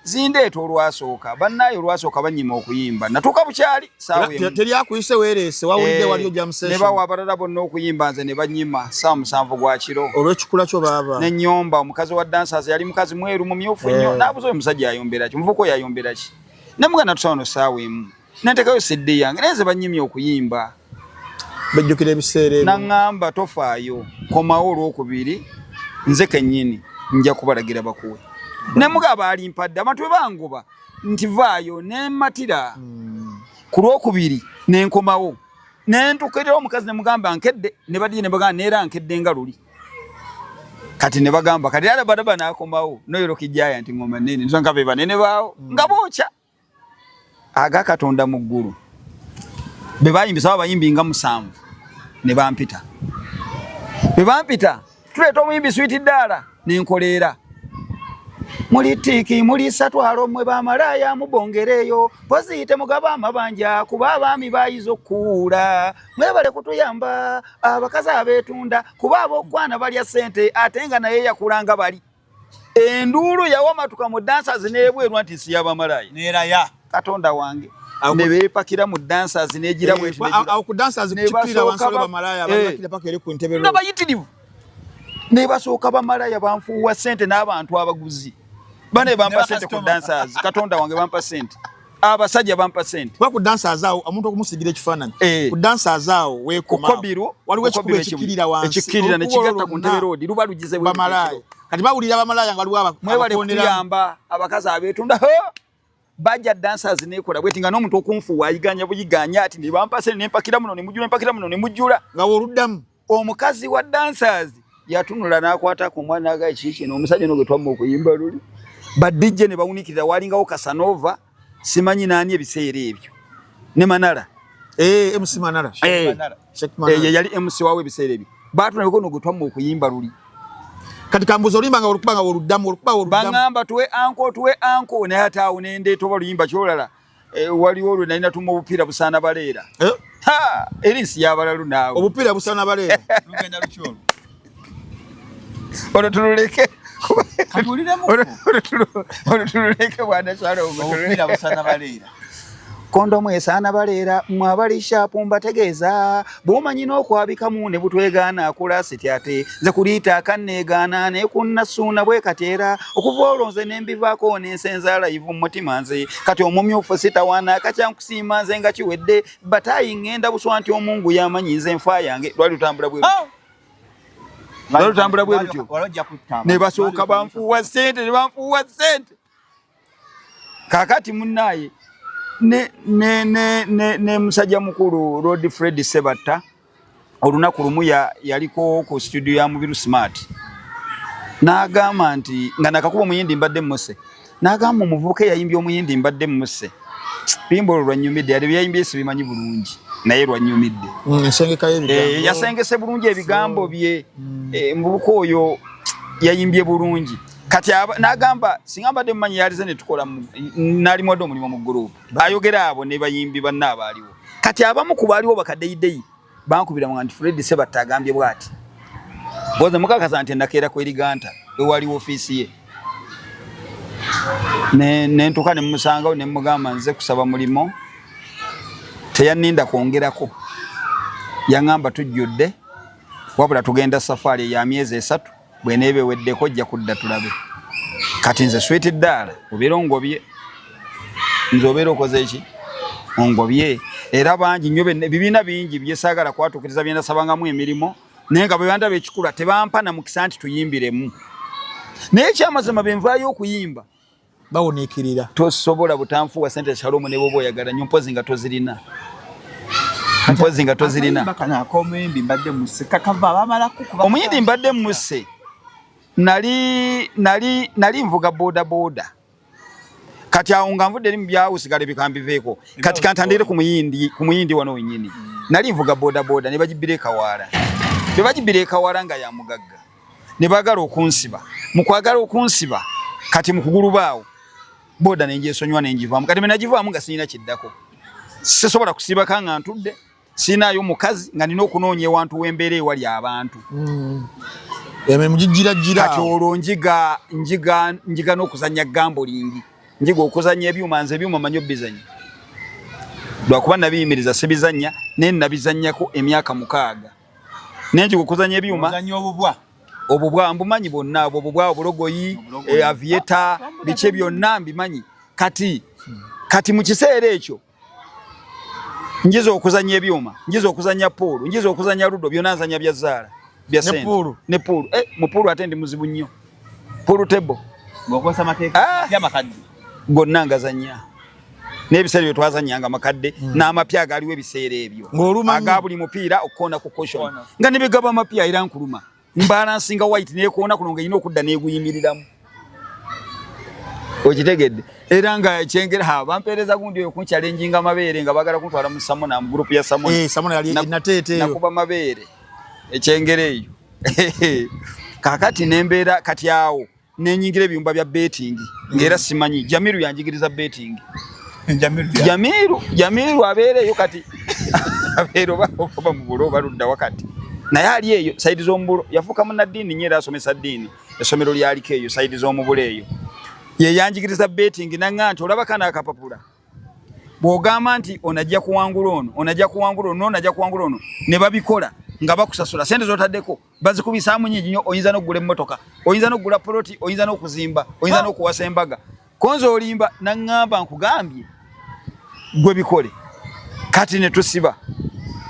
zindeeta olwasooka bannaye olwasooka banyima okuyimba natuuka bukyali saawe teri akuyise weereese wawulidde waliyo jam session ne bawa abalala bonna okuyimba nze ne banyima saa 7 gwa kiro olw'ekikula kyo baba ne nnyomba omukazi wa dancers yali mukazi mweru mumyufu nnyo n'abuza oyo musajja ayombera ki muvuko oyo ayombera ki ne mugana tusawano saawa emu nentekayo sedde yange naye nze banyimye okuyimba bejjukira ebiseera naŋŋamba tofaayo komawo olwokubiri nze kennyini nja kubalagira bakuwe ne mugaba alimpadde abantu bwe bangoba nti vaayo ne matira ku lwokubiri nenkomawo nentuukirira omukazi ne mugamba nkedde ne badye ne bagamba neera nkedde nga luli kati ne bagamba kati Rabadaba n'akomawo noyero kijaya nti ngoma nene nsonga be banene baawo nga bookya aga Katonda mu ggulu be bayimbisa abayimbi nga 7 ne bampita be bampita tuleeta omuyimbi Sweet Dala nenkoleera muli tiki muli satwalo mwe bamalaya mubongereyo pozite mugaba amabanja kuba abaami bayizo okuula mwebale kutuyamba abakazi abetunda kuba abokwana balya sente atenga naye yakulanga bali enduulu yawamatuka mu dancers neebwerwa nti si yabamalaya neeraya Katonda wange ne beepakira mu dancers neegira bwetu awo ku dancers kipira wansalo bamalaya bakira paka eri ku ntebe nga bayitirivu ne basooka bamalaya banfuuwa sente n'abantu abaguzi bane bampa sente ku dancers Katonda wange bampa sente abasajja bampa sente ku dancers awo omuntu okumusigira ekifaananyi ku dancers awo weekoma waliwo ekikuba ekikirira wansi ekikirira ne kigatta ku ntebe road luba lugize bamalaya kati bawulira bamalaya nga waliwo mwebale kutuyamba abakazi abetunda bajja dancers nekola bweti nga n'omuntu okunfuuwa ayiganya buyiganya ati ne bampa sente nempakira muno ne mujjula empakira muno ne mujjula nga woluddamu omukazi wa dancers yatunula n'akwata ku mwana aga ekiki n'omusajja n'ogwe twamma okuyimba luli badijje ne bawunikirira walingawo Casanova simanyi naani ebiseera ebyo ne Manara MC Manara yali MC wawe ebiseera ebyo batunaleko n'ogwe twamma okuyimba luli kati kambuzo olimba nga olukubanga oluddamu bangamba tuwe anko naye ate awo nendeeta oba luyimba kyolala waliwo olwo nalina tuma obupiira busaana baleera erinsi yabalalu naawe obupiira busaana baleera olwo tululeke tululeke bwanakyala obupiira busaana baleera kondomu esaana baleera mwabali shapu mbategeeza bwomanyi n'okwabikamu ne butwegaana akula siti ate nze kuliita akanneegaana ne kunnasuuna bwe kateera okuva olwo nze nembivaako nensenza live mu mutima nze kati omumyufu sitawaana akakyankusiima nze nga kiwedde bataayi ŋŋenda buswa nti omungu yamanyi nze enfa yange lwali lutambula bwe lutambula bwe lutyo ne basooka banfuuwa ssente kaakati munnaaye ne musajja mukulu Lord Fred Sebatta olunaku lumu yaliko ku studio ya Mubiru Smart n'agamba nti nga nakakuba omuyindi mbadde muse n'agamba omuvubuka yayimbye omuyindi mbadde muse luyimba olwo lwannyumidde yali byayimbye sibimanyi bulungi naye lwannyumidde yasengese bulungi ebigambo bye muvubuka oyo yayimbye bulungi kati nagamba singamba de manyi yalize ne tukola nali mwadde omulimu mu group ayogera abo ne bayimbi banna abaliwo kati abamu ku baliwo bakadeyideyi bankubira mu Fred Sebatta agambye bwati boze mukakaza nti nakera ko eriganta ewali office ye ne ntuka ne musanga ne mugamba nze kusaba mulimo teyaninda kwongerako yangamba tujjudde wabula tugenda safari ya myezi 3 bwenebe weddeko jja kudda tulabe kati nze sweet dala obero ngobye nzobero koze iki ngobye era bangi nyobe bibina bingi byesagala kwatukiriza byenda sabangamu emirimo nenga bwanda bekikula tebampa na mukisanti tuyimbiremu n'ekyamazima benvayo okuyimba bawonekirira tosobola butanfu wa sente Shalom ne bobo yagala nyompozi nga tozirina mpozi nga tozirina bakana akomembi mbadde museka kava bamala kukuba omuyindi mbadde muse nali mvuga boda kati aunga mvudde eri mbyawo bikambiveeko kati kantandire ku muyindi wano wenyini nali mvuga boda ne bagibireka wala nga ya mugagga ne bagala okunsiba mukwagala okunsiba kati mukugulu baawo boda nenje sonywa nenjivaamu kati menajivaamu nga sina kiddako sisobola kusiba kanga ntudde sinayo mukazi nga nina okunoonya ewantu wembeere wali abantu mujijira kati olwo njiga n'okuzanya gambolingi njiga okuzanya ebyuma nze ebyuma manyo bizanya lwakuba nabiyimiriza sibizanya naye nabizanyako emyaka 6 nenjiga okuzanya ebyuma obubwa mbumanyi bonna obubwa obulogoyi avieta biche byonna mbimanyi kati mu kiseera ekyo njiza okuzanya ebyuma njiza okuzanya pool njiza okuzanya ludo byonna nzanya bya zaala bya sente ne pool mu pool ate ndi muzibu nnyo pool table ngokosa mateeka ya makadde gonna ngazanya n'ebiseera byo twazanyanga makadde n'amapya galiwo ebiseera ebyo agabuli mupiira okona ku caution nga nibigaba amapya era nkuluma mbalansinga white ne kuona kulonga ino okudda ne guyimiriramu okitegedde era nga kyengera bampereza gundi oyo kunchalenjinga mabeere nga bagala kuntwala mu Samona mu group ya Samona Samona yali natete nakuba mabeere ekyengere eyo kakati nembera kati awo nenyingira ebyumba bya betting ngera simanyi Jamiru yanjigiriza betting Jamiru abeere yo kati abeero baba mu bulo baludda wakati naye ali eyo saidi z'omubulo yafuka munadini nyera asomesa dini esomero lyaliko eyo saidi z'omubulo eyo ye yanjigiriza betting nanganti olaba kana akapapula bwogamba nti onajja kuwangula ono ne babikola nga bakusasula sente zotaddeko bazikubisaamu nyingi nnyo oyinza n'okugula emmotoka oyinza n'okugula poloti oyinza n'okuzimba oyinza n'okuwasa embaga konza olimba nangamba nkugambye gwe bikole kati ne tusiba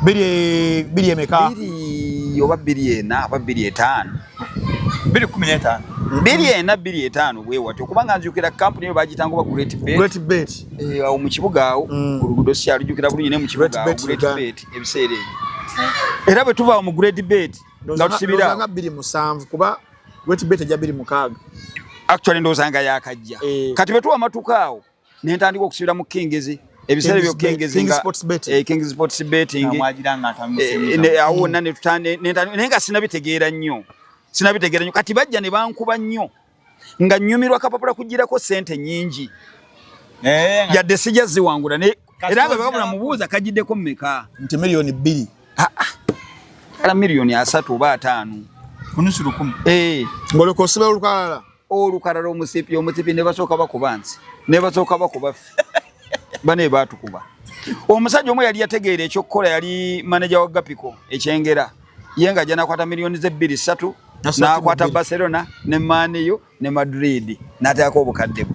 biri emeka biri oba biri ena oba biri etaano 2015 biri ena biri etaano bwe watyo kubanga nzukira company bagitango ba Great Bet awo mu kibuga awo ku lugudo syalujukira bulungi ne mu kibuga awo Great Bet ebiseera ebyo era bwe tuva mu Great Bet nga tusibira nga 27 kuba Great Bet ejja 26 actually ndozanga yakajja kati betuwa amatuka awo nentandika okusibira mu Kingezi ebiseera byo Kingezi nga Kingezi Sports Betting amwajiranga atamusemiza awo nane tutane nenga sinabitegeera nnyo kati bajja ne bankuba nnyo nga nnyumirwa kapapula kugirako sente nyingi yadde sijja ziwangula ne era nga bakabula mubuuza kajiddeko mmeka nti milioni 2 kala milioni 3 oba 5 kunusu 10 ngoleko osiba olukalala omusipi ne basooka bakuba nsi ne basooka bakuba bane baatukuba omusajja omwe yali yategeera ekyokukola yali manager wa Gapiko ekyengera yenga jana kwata milioni 2-3 nakwata Barcelona ne Man U ne Madrid natako obukadde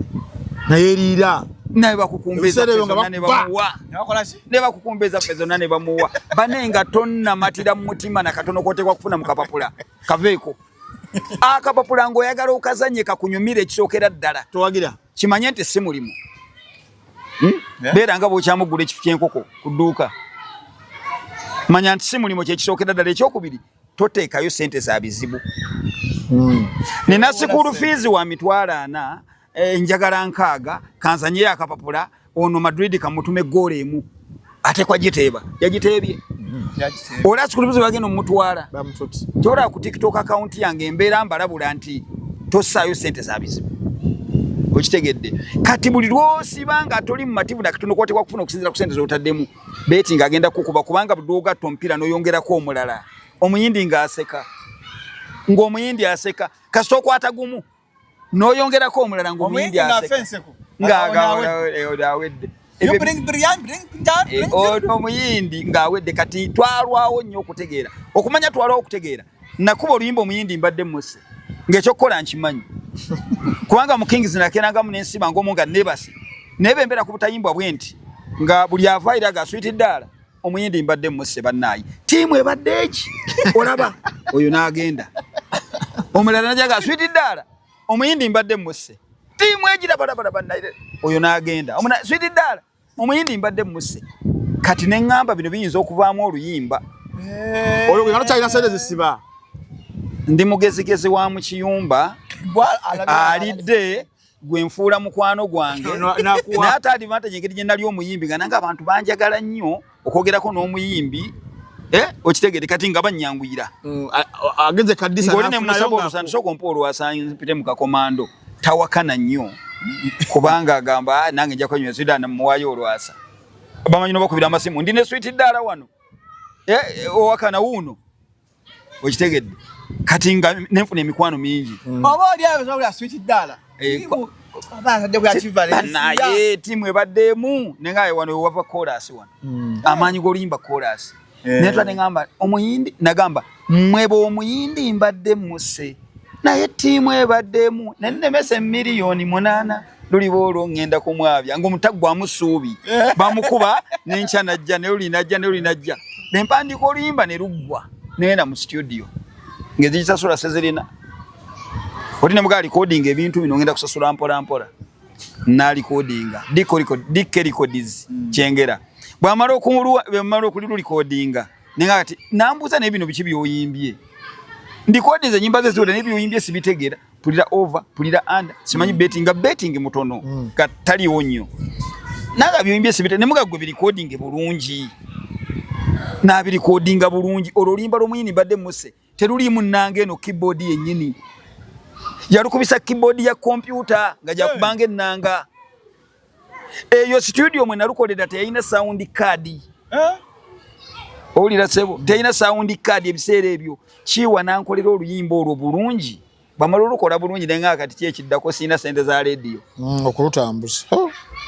nayerira naye bakukumbeza pezo nane bamuwa banenga tonna matira mu mutima na katono kotekwa kufuna mukapapula kaveeko akapapula ngo yagala okazanye kakunyumira ekisookera ddala towagira kimanye nti si mulimu beera nga bw'okyamugula ekifu ky'enkoko ku dduuka manya nti si mulimu kyekisookera ddala ekyokubiri toteekayo sente za bizibu nina sikulu fees wa mitwalo 4 njagala nkaaga kanzanye akapapula ono Madrid kamutume goal emu ate kwa jiteeba yagiteebye ola sikulu fees wagenda omutwala bamututi tola ku TikTok account yange embeera mbalabula nti tossaayo sente zabizibu okitegedde kati buli lwosibanga toli mu mativu nakatono kwotekwa kufuna okusinzira ku sente zotaddemu betting agenda kukuba kubanga budoga tompira noyongerako omulala omuyindi ngaaseka ng'omuyindi aseka kasita okwata gumu noyongerako omulala ng'omuyindi aseka ng'awedde omuyindi ng'awedde kati twalwawo nnyo okutegeera okumanya twalwawo okutegeera nakuba oluyimba omuyindi mbadde musse ng'ekyokukola nkimanyi kubanga mu Kings nakenangamu n'ensiba ng'omu nga nebase nebembera ku butayimbwa bwenti nga buli avaira ga sweet ddaala omuyindi mbadde musse bannaayi tiimu ebadde eki olaba oyo n'agenda omulala najaga sweet ddaala omuyindi mbadde musse tiimu egira balabala bannaayi oyo n'agenda sweet ddaala omuyindi mbadde musse kati neŋŋamba bino biyinza okuvaamu oluyimba olwo bwe kyalina sente zisiba ndi mugezigezi wa mu kiyumba alidde gwe nfuula mukwano gwange naye ate advantage engeri gye nali omuyimbi nga nange abantu banjagala nnyo okwogerako n'omuyimbi okitegere kati nga bannyanguyira agenze kadisa ng'oli ne musaba olusana soka ompa olwasanyi mpite mu kakomando tawakana nnyo kubanga agamba nange nja kwenywera sweet ddaala muwaayo olwasa bamanyi n'obakubira amasimu ndi ne sweet ddaala wano owakana wuuno okitegedde kati nga nenfuna emikwano mingi oba oli ayo zawula sweet ddaala naye tiimu ebaddeemu nengaye wano wava chorus wano amaanyi g'oluyimba chorus netwa neŋamba omuyindi nagamba mweba omuyindi mbadde musse naye tiimu ebaddeemu nennemese miliyoni 8 luliba olwo ŋŋenda kumwabya ng'omutaggwamu ssuubi bamukuba nenkya najja nelulinajja nempandiika oluyimba ne luggwa negenda mu studio ngezikisasula sezirina oti ne mugaa recording ebintu bino ngenda kusasula mpola na recording Dick Records kyengera bwamala okulilu recording nenga ati nambuza n'ebino biki byoyimbye ndikodize nyimba ze zole n'ebyoyimbye sibitegera pulira over pulira under simanyi betting mutono katali onyo naga byoyimbye sibite ne mugaa gwe recording bulungi na recording bulungi ololimba lomuyini badde musse teruli munnange no keyboard yennyini yalukubisa keyboard ya computer ngaja kubanga ennanga eyo studio mwe nalukolera teyina sound card olira sebo teyina sound card ebiseera ebyo kiwa nankolera oluyimba olwo bulungi bamala olukola bulungi nenga kati kyekiddako sina sente za radio okulutambuza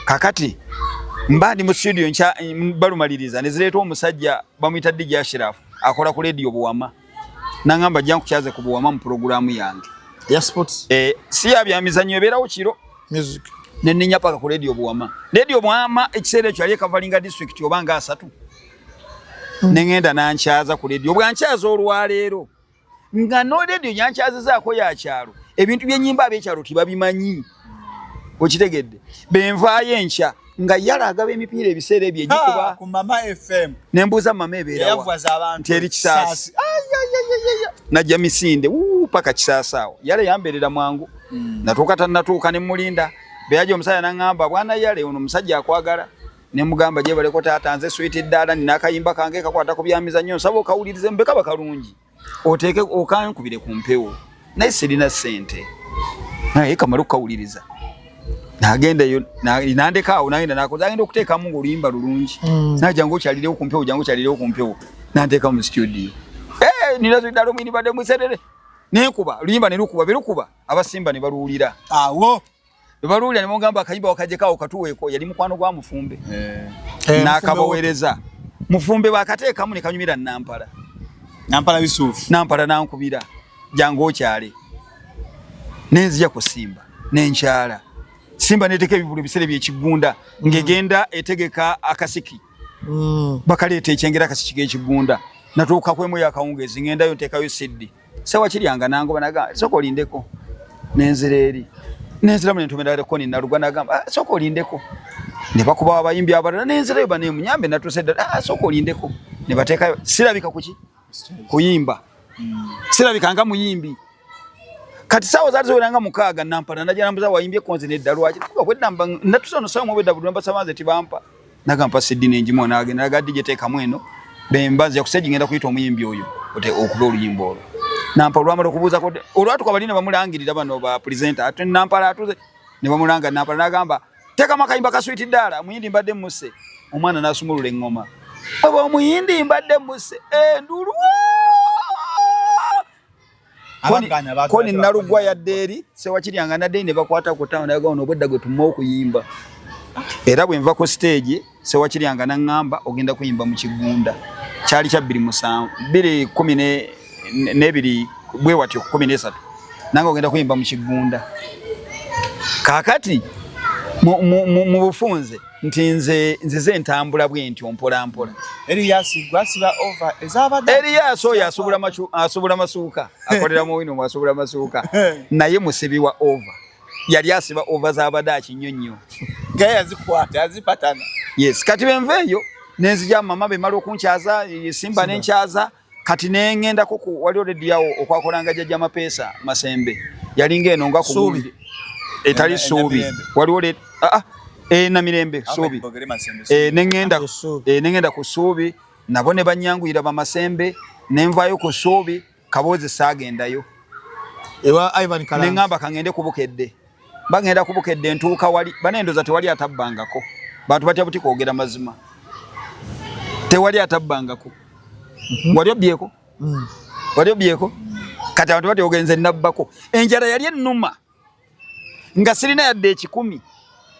kakati mbandi mu studio ncha balumaliriza nezireeta omusajja bamuyita DJ Ashraf akola ku radio Buwama nangamba jangu kyaze ku Buwama mu programu yange ya sports si yabyamizanyo eberawo kiro music neninya paka ku radio Buwama ekiseera ekyo ali Kavalinga district obanga 3 nengenda nankyaza ku radio bwankyaza olwaleero nga no radio yankyazizaako ya kyalo ebintu byenyimba abekyalo tibabimanyi okitegedde benvaayo enkya nga yala agaba emipiira ebiseera ebyo egikuba ku Mama FM nembuuza mama ebeerawa nti eri Kisaasi najja Misinde paka Kisaasi awo yale yambeerera mwangu natuuka tannatuuka ne mulinda beyaja omusajja naŋŋamba bwana yale ono omusajja akwagala ne mugamba gye baleko taata nze sweet ddaala nina akayimba kange kakwata ku byamizannyo nsaba okawulirize mbekaba kalungi oteeke okankubire ku mpewo naye sirina ssente naye kamala okukawuliriza nagenda yo nandeka awo nagenda nakoza agenda okuteekamu ng'oluyimba lulungi najangu okyalirewo ku mpewo nanteeka mu studio nina ddaala omwini badde mwiserere nenkuba luyimba ne lukuba abasimba ne baluwulira awo baluwulira ne mugamba akayimba wakajekaawo katuweeko yali mukwano gwa Mufumbe n'akabaweereza Mufumbe bakateekamu ne kanyumira Nampala Yusufu Nampala nankubira jangu okyale nenzija ku Simba nenkyala Simba neteke ebivulu bisere by'ekigunda ngegenda etegeka akasiki bakaleeta ekyengera akasiki k'ekigunda natuuka kwemu yakawungeezi ngendayo nteekayo siddi sawa kiryanga nango banaga soko olindeko nenzira mu nentomerako ninnaluga nagamba soko olindeko ne bakuba abayimbi abalala nenzirayo banemunyambe natuse ddala soko olindeko ne bateekayo sirabika kuki kuyimba sirabika nga muyimbi kati sawa zaali ziweranga 6 Nampala najja nambuza wayimbye konze nedda lwaki kuba kwedamba natusono sawa mu bedda bulamba sabanze tibampa nagamba siddi nenjimu nagenda nagaddi gye teekamu eno bembazi yakuseji ngenda kuyita omuyimbi oyo okuba oluyimba olwo Nampala lwamala okubuuza ko olwatuka bali ne bamulangirira bano ba presenter ate Nampala atuze ne bamulanga Nampala n'agamba teka makayimba ka Sweet Dala muyindi mbadde musse omwana n'asumulula engoma baba omuyindi mbadde musse ndulu koni nalugwa yadde eri Ssewakiryanga nadde ne bakwata ku town naga ono obwedda gwe tumma okuyimba era bwe nva ku stage Ssewakiryanga n'angamba ogenda kuyimba mu Kigunda kyali kya 2012 bwe watyo 13 nange ogenda kuyimba mu Kigunda kakati mu bufunze nti nzize ntambula bwenti ompola mpola Elias gwasiba over ezabadde Elias oyo asubula masuuka akolera mu wino asubula masuuka naye musibiwa over yali asiba over zabada kinyonnyo gaya zikwata azipatana yes kati benveyo nenzija mama be malo kunchaza simba nenchaza kati nengenda kuku wali already yawo okwakolanga jajja mapesa Masembe yali ngeno nga kubundi etali suubi wali ole na Mirembe suubi nengenda ku suubi nabone banyanguyira ba Masembe nenvayo ku suubi Kaboze sagendayo ewa Ivan Kalanzi nengamba kangende kubukedde bagenda kubukedde ntuuka wali banendoza tewali atabbangako bantu batya buti kwogera mazima tewali atabbangako wali obyeko kati abantu bati ogenze nabbako enjala yali ennuma nga sirina yadde ekikumi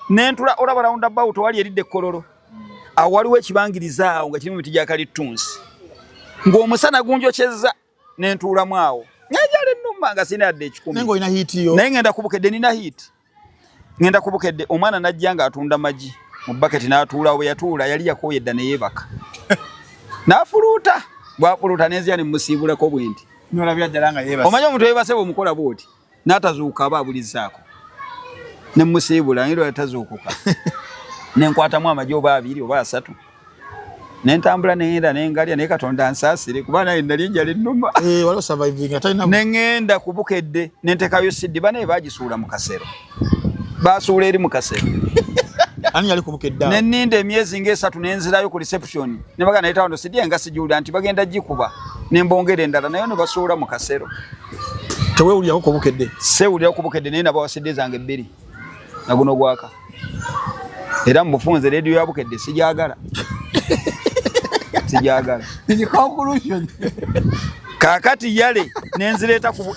nentula olaba round about wali eridde kololo awaliwo ekibangiriza awo nga kirimu miti gya kalitunsi ng'omusana gunjokyezza nentulamu awo enjala ennuma nga sirina yadde ekikumi nengo ina hit yo naye ngenda kubukedde nina hit ngenda kubukedde omwana najja nga atunda magi mu bucket n'atuula bwe yatuula yali yakoyedda ne yeebaka n'afuluuta bw'afuluuta n'enzira ne musiibulako bwenti nolabira ddala nga yeebase omanyi omuntu yeebase bw'omukola bw'oti n'atazuuka aba abulizaako ne musiibula ngiro yatazuukuka ne nkwatamu amagi oba abiri oba asatu ne ntambula n'engenda n'engalya naye Katonda ansaasire kuba naye nali enjala ennuma waliwo surviving atalina ne ngenda ku bukedde ne ntekayo siddi banaye baagisuula mu kasero baasuula eri mu kasero ani yali kubukedda ne nninda emyezi ng'esatu nenzirayo ku reception ne bagana naye tawano siddi nga sijuula nti bagenda gikuba ne mbongera endala naye ne basuula mu kasero tewewulirako kubukedde sewulira kubukedde naye nabawa siddi zange 2 na guno gwaka era mbufunze radio ya bukedde sijagala ni conclusion kakati yale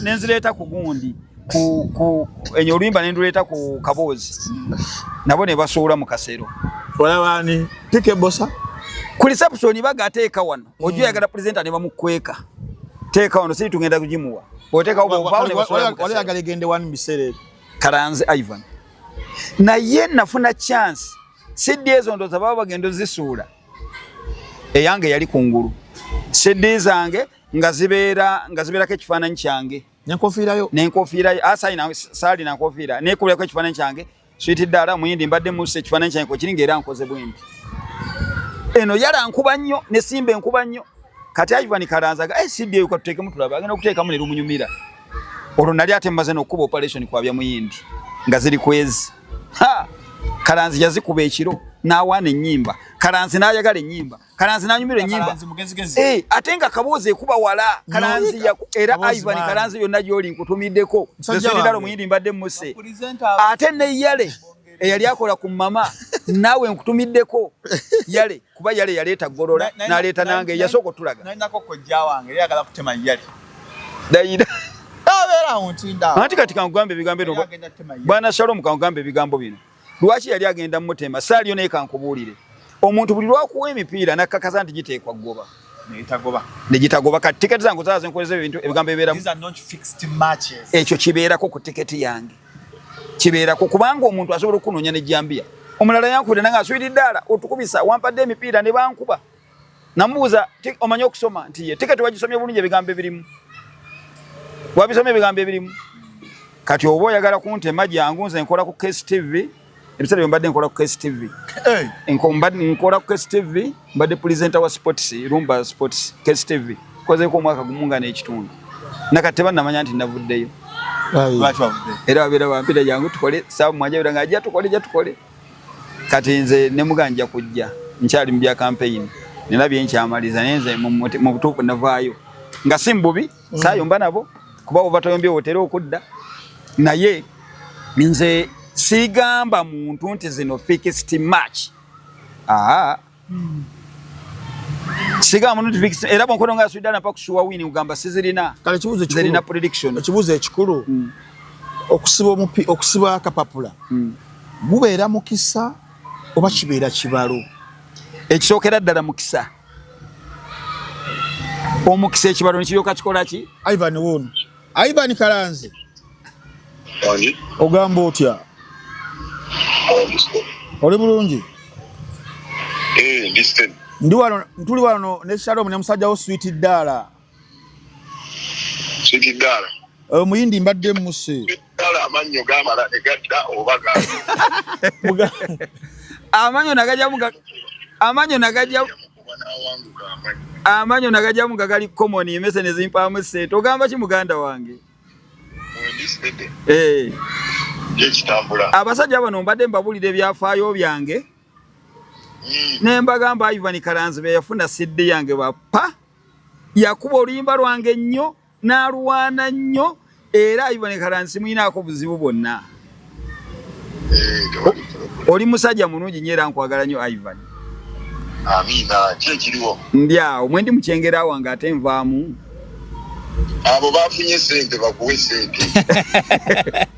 nenzileta ku gundi ku enyo oluyimba nenduleta ku Kabozi nabo ne basuula mu kasero walabani tike bossa ku reception bagateeka wano ojo yagala presenter ne bamukweka teeka wano siri tugenda kujimuwa oteeka obo ne basuula wale yagala gende wani biserere Kalanzi Ivan naye nafuna chance siddi ezo ndoza baba bagendo zisuula eyange yali kungulu siddi zange nga zibeerako ekifaananyi kyange nenkofiirayo asaina saali na nkofiira nekuleko ekifaananyi kyange Sweet Dala muyindi mbadde musse ekifaananyi kyange ko kiringa era nkoze bwembi eno yala nkuba nnyo ne simba enkuba nnyo kati Ivan Kalanzaga siddi eyo katuteeke mutulaba agenda okuteekamu ne lumunyumira olwo nali ate mmaze n'okuba operation kwabya muyindi nga ziri kwezi Kalanzi yazikuba ekiro n'awaana ennyimba Kalanzi n'ayagala ennyimba Kalanzi n'anyumira ennyimba ate nga Kabozi ekuba wala Kalanzi era Ivan Kalanzi yonna gy'oli nkutumiddeko Sweet muyindi mbadde musse ate ne Yale eyali akola ku mama naawe nkutumiddeko Yale kuba Yale yaleeta golola n'aleeta nange yasooka otulaga nako kojja wange yagala kutema Yale dayira anti kati kankugambe ebigambo bino bwana Shalom kankugambe ebigambo bino lwaki yali agenda mutema saaliyo naye kankubuulire omuntu buli lwakuwa emipiira nakkakaza nti giteekwa goba negitagoba kati tiketi zangu zaaze nkoleza ebintu ebigambo ebibeeramu ekyo kibeerako ku tiketi yange kibeerako kubanga omuntu asobola okunoonya nejjambiya omulala yankubira nange Sweet Dala otukubisa wampadde emipiira ne bankuba namubuuza omanyi okusoma nti ye tiketi wagisomye bulungi ebigambo ebirimu wabisomye ebigambo ebirimu kati oba oyagala kuntema jangu nze nkola ku KSTV ebiseera byo mbadde nkola ku KSTV nkola ku KSTV mbadde presenter wa sports Rumba Sports KSTV kozeeko omwaka gumu nga n'ekitundu nakati bannamanya nti navuddeyo era babeera bampita jangu tukole saawa mwanja nga ajja tukole kati nze ne muganja kujja nkyali mu bya campaign nina byenkyamaliza naye nze mu butuufu navaayo nga si mbubi sayomba nabo kuba ovatoyombye otera okudda naye nze sigamba muntu nti zino fixed match sigamba muntu fixed era bonkono nga Sweden pa kusuwa wini ugamba sizirina kale kibuze ekikulu zirina prediction ekibuze ekikulu okusiba akapapula gubeera mukisa oba kibeera kibalo ekisookera ddala mukisa omukisa ekibalo nikiryoka kikola ki Ivan wono Ivan Kalanzi ogamba otya oli bulungi tuli wano ne Shalom ne musajja wo Sweet Dala omuyindi mbadde muse amanyo gamala egadda obaga amanyo nagajja muga gali common emese ne zimpamu sente ogamba ki muganda wange abasajja bano mbadde mbabulira ebyafaayo byange ne mbagamba Ivan Kalanzi be yafuna CD yange bapa yakuba oluyimba lwange nnyo n'aluwaana nnyo era Ivan Kalanzi muyinaako buzibu bwonna oli musajja mulungi nnyo era nkwagala nnyo Ivan. Amina kyekiriwo ndyawo mwe ndi mukyengera wange ate nvaamu abo bafunye sente bakuwe sente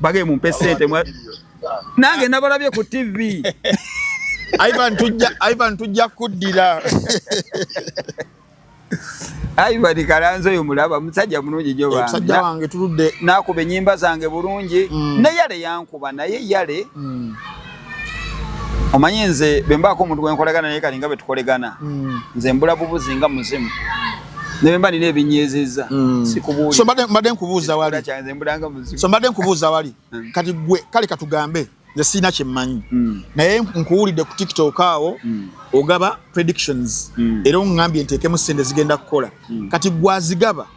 bage mumpe sente nange nabalabye ku TV Ivan tujja kuddira Ivan Kalanzi oyo mulaba musajja mulungi nnyo bange musajja wange tuludde nakuba ennyimba zange bulungi ne yale yankuba naye yale omanyi nze bembaako omuntu gwenkolagana naye kali nga betukolegana nze mbula bubuzi nga muzimu ne bemba nina ebinyeezezza sikubuuli so mbadde nkubuuza wali nze mbulanga muzimu so mbadde nkubuuza wali kati gwe kale katugambe nze sina kyemmanyi naye nkuwulidde ku TikTok awo ogaba predictions era ongambye nteekemu sente zigenda kukola kati gwazigaba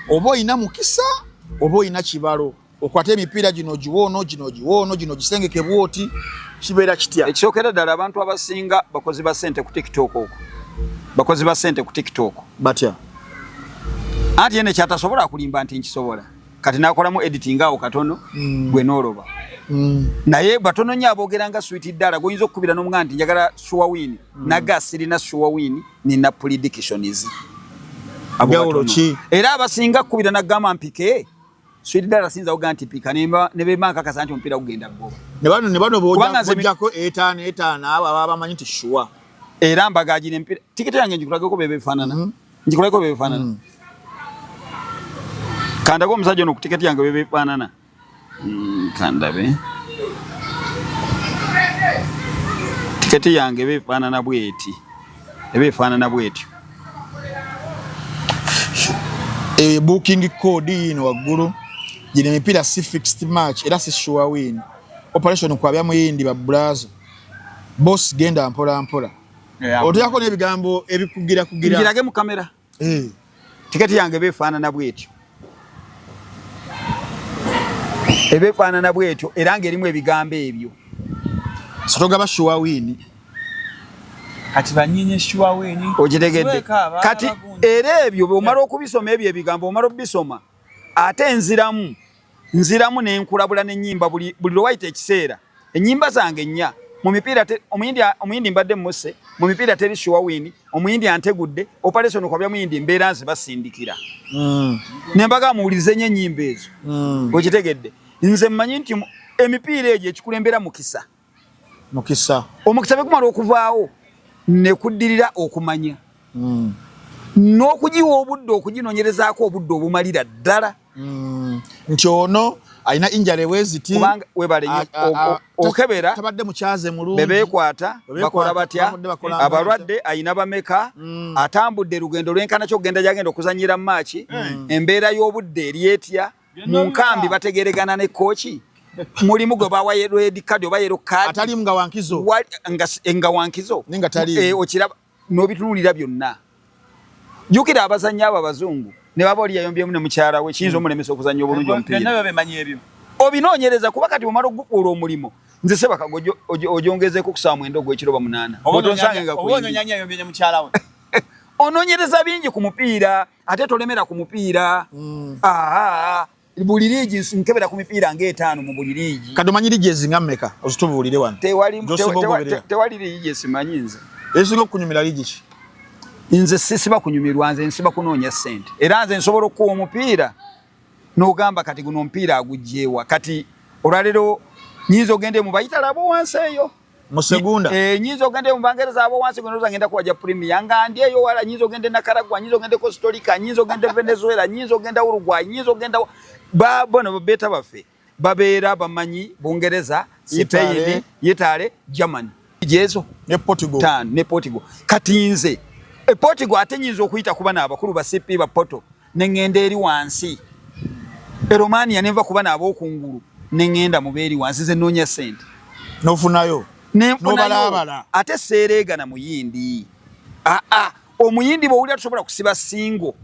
oba oyina mukisa oba oyina kibalo okwate emipiira gino giwoono gino gisengeke bwoti kibeera kitya ekisookera ddala abantu abasinga bakozi ba sente ku TikTok okwo bakozi ba sente ku TikTok batya anti yene kyatasobola kulimba nti nkisobola kati nakolamu editing awo katono gwe noloba naye batono nnyo aboogera nga Sweet Dala goyinza okukubira n'omuganda nti njagala Sure Win naga sirina Sure Win nina predictions era abasinga kukubira nagamba mpike Sweet Dala sinza oga nti pika ne bemanka kasa nti omupiira gugenda ggoba ne bano bojjako 5 abo bamanyi nti Sure era mbagajira empira tiketi yange njikulageko bebefaanana njikulageko bebefaanana kanda ko omusajja ono ku tiketi yange bebefaanana kandabe tiketi yange befaanana bwetyo booking code ino waggulu gino emipiira si fixed match era si Sure Win operation kwabya muyindi ba Blazo boss genda mpola otyako n'ebigambo ebikugira njirage mu kamera tiketi yange befaanana bwetyo ebefaanana bwetyo era ng'erimu ebigambo ebyo so togaba Sure Win kati banyinye Sure Win okitegedde kati era ebyo bw'omala okubisoma ebyo ebigambo omala obisoma ate nziramu n'enkulabula n'ennyimba buli lwayita ekiseera ennyimba zange nnya mu mipiira omuyindi mbadde muse mu mipiira teri Sure Win omuyindi antegudde operation kwabya muyindi mbeera nze basindikira nembaga muwulirize nnyo ennyimba ezo okitegedde nze mmanyi nti emipiira egyo ekikulembera mukisa omukisa bekumala okuvaawo ne kuddirira okumanya n'okugiwa obudde okuginoonyerezaako obudde obumalira ddala nti ono alina injale weziti kubanga webale okebera tabadde mukyaze mulungi bebeekwata bakola batya abalwadde ayina bameka atambudde lugendo lwenkana kyokugenda gyagenda okuzanyira mu maaki embeera y'obudde eryetya mu nkambi bategeregana ne kooki mulimu gwe bawa red card oba yellow card atali nga wankizo ninga tali okiraba n'obituulira byonna jukira abazannyi abo abazungu ne baba oli yayombyemu ne mukyala we kiyinza omulemesa okuzannya obulungi omupiira byonna babimanyi ebyo obinoonyereza kuba kati bumala okugukuula omulimo nze sebaka ojongezeeko ku saa 9 ogw'ekiro ba 8 oba onyanya ayombye ne mukyala we ononyereza bingi ku mupiira ate tolemera ku mupiira. Buli liigi nkebera ku mipiira ng'etaano mu buli liigi. Kati omanyi liigi ezinga mmeka ozitubuulire wano? Tewali liigi esimanyi nze. Ezisinga okunyumira liigi ki? Nze sisiba kunyumirwa, nze nsiba kunoonya ssente. Era nze nsobola okuwa omupiira n'ogamba kati guno omupiira agugyewa. Kati olwaleero nyinza ogende mu bayitala abo wansi eyo. Mu segunda? Nyinza ogende mu Bangereza abo wansi gwe ngenda kuwajja Premier nga ndi eyo wala, nyinza ogende Nicaragua, nyinza ogende Costa Rica, nyinza ogende Venezuela, nyinza ogende Uruguay, nyinza ogende bono beta baffe babeera bamanyi Bungereza, Spain, Italy, Germany. Jezo ne Portugal. Ne Portugal. Kati nze Portugal ate nyinza okuyita kuba n'abakulu ba CP ba Porto nengenda eri wansi. Romania neva kuba n'ab'okungulu nengenda mu beeri wansi ze noonya ssente. Nofunayo. Nobalabala. Ate seerega na muyindi. Omuyindi bw'owulira tusobola kusiba singo.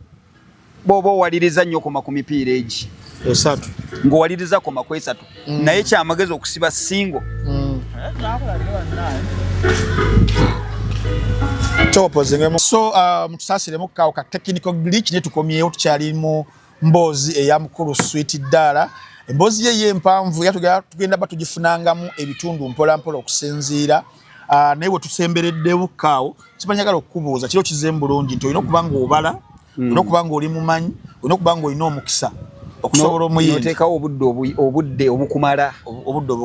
Bw'oba owaliriza nnyo koma ku mipiira egi. Esatu. Ng'owaliriza koma ku esatu. Naye kyamagezi okusiba singo. So mutusasiremu kawo ka technical glitch ne tukomyewo tukyali mu mboozi eya mukulu Sweet Dala. Emboozi ye empanvu tugenda batugifunangamu ebitundu mpola mpola okusinziira naye we tusembereddewo kawo kibanyagala okukubuuza kiro kizembulungi nti olina okuba ng'obala, olina okuba ng'oli mumanyi, olina okuba ng'olina omukisa okusobola omuyindi. Noteekawo obudde obukumala.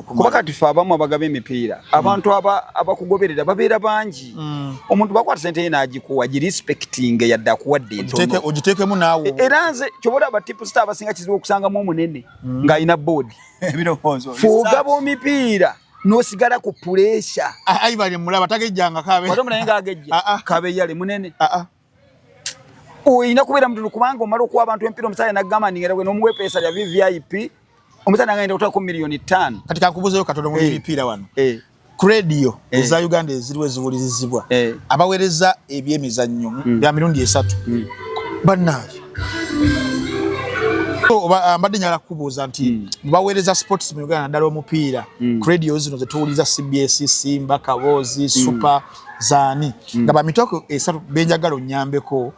Kuba kati ffe abamu abagaba emipiira abantu abakugoberera babeera bangi. Omuntu bakwata ssente ye n'agikuwa girespecting yadde akuwadde entono. Ogiteekemu naawe. Era nze kyobola abatipusita abasinga kizibu okusangamu omunene ng'alina boodi. Ffe ogaba omipiira n'osigala ku puleesha. Ayi bali mulaba tagejjanga kabe. Wate omulaye ng'agejja kabe yale munene. Oyina kubeera mutundu kubanga omala okuwa abantu empiira omusajja n'agamba ndingera gwe n'omuwa epeesa lya VVIP omusajja n'agenda okutwala milioni 5. Kati kankubuzeeyo katono mu mipiira wano. Ku radio eza Uganda eziriwo eziwulirizibwa abaweereza ebyemizannyo bya mirundi 3 bannaaye. Mbadde njagala kukubuuza nti baweereza sports mu Uganda naddala omupiira ku radio zino ze tuwuliza CBS, Simba, Kabozi, Super, Zaani nga bamitoko 3 benjagala onnyambeko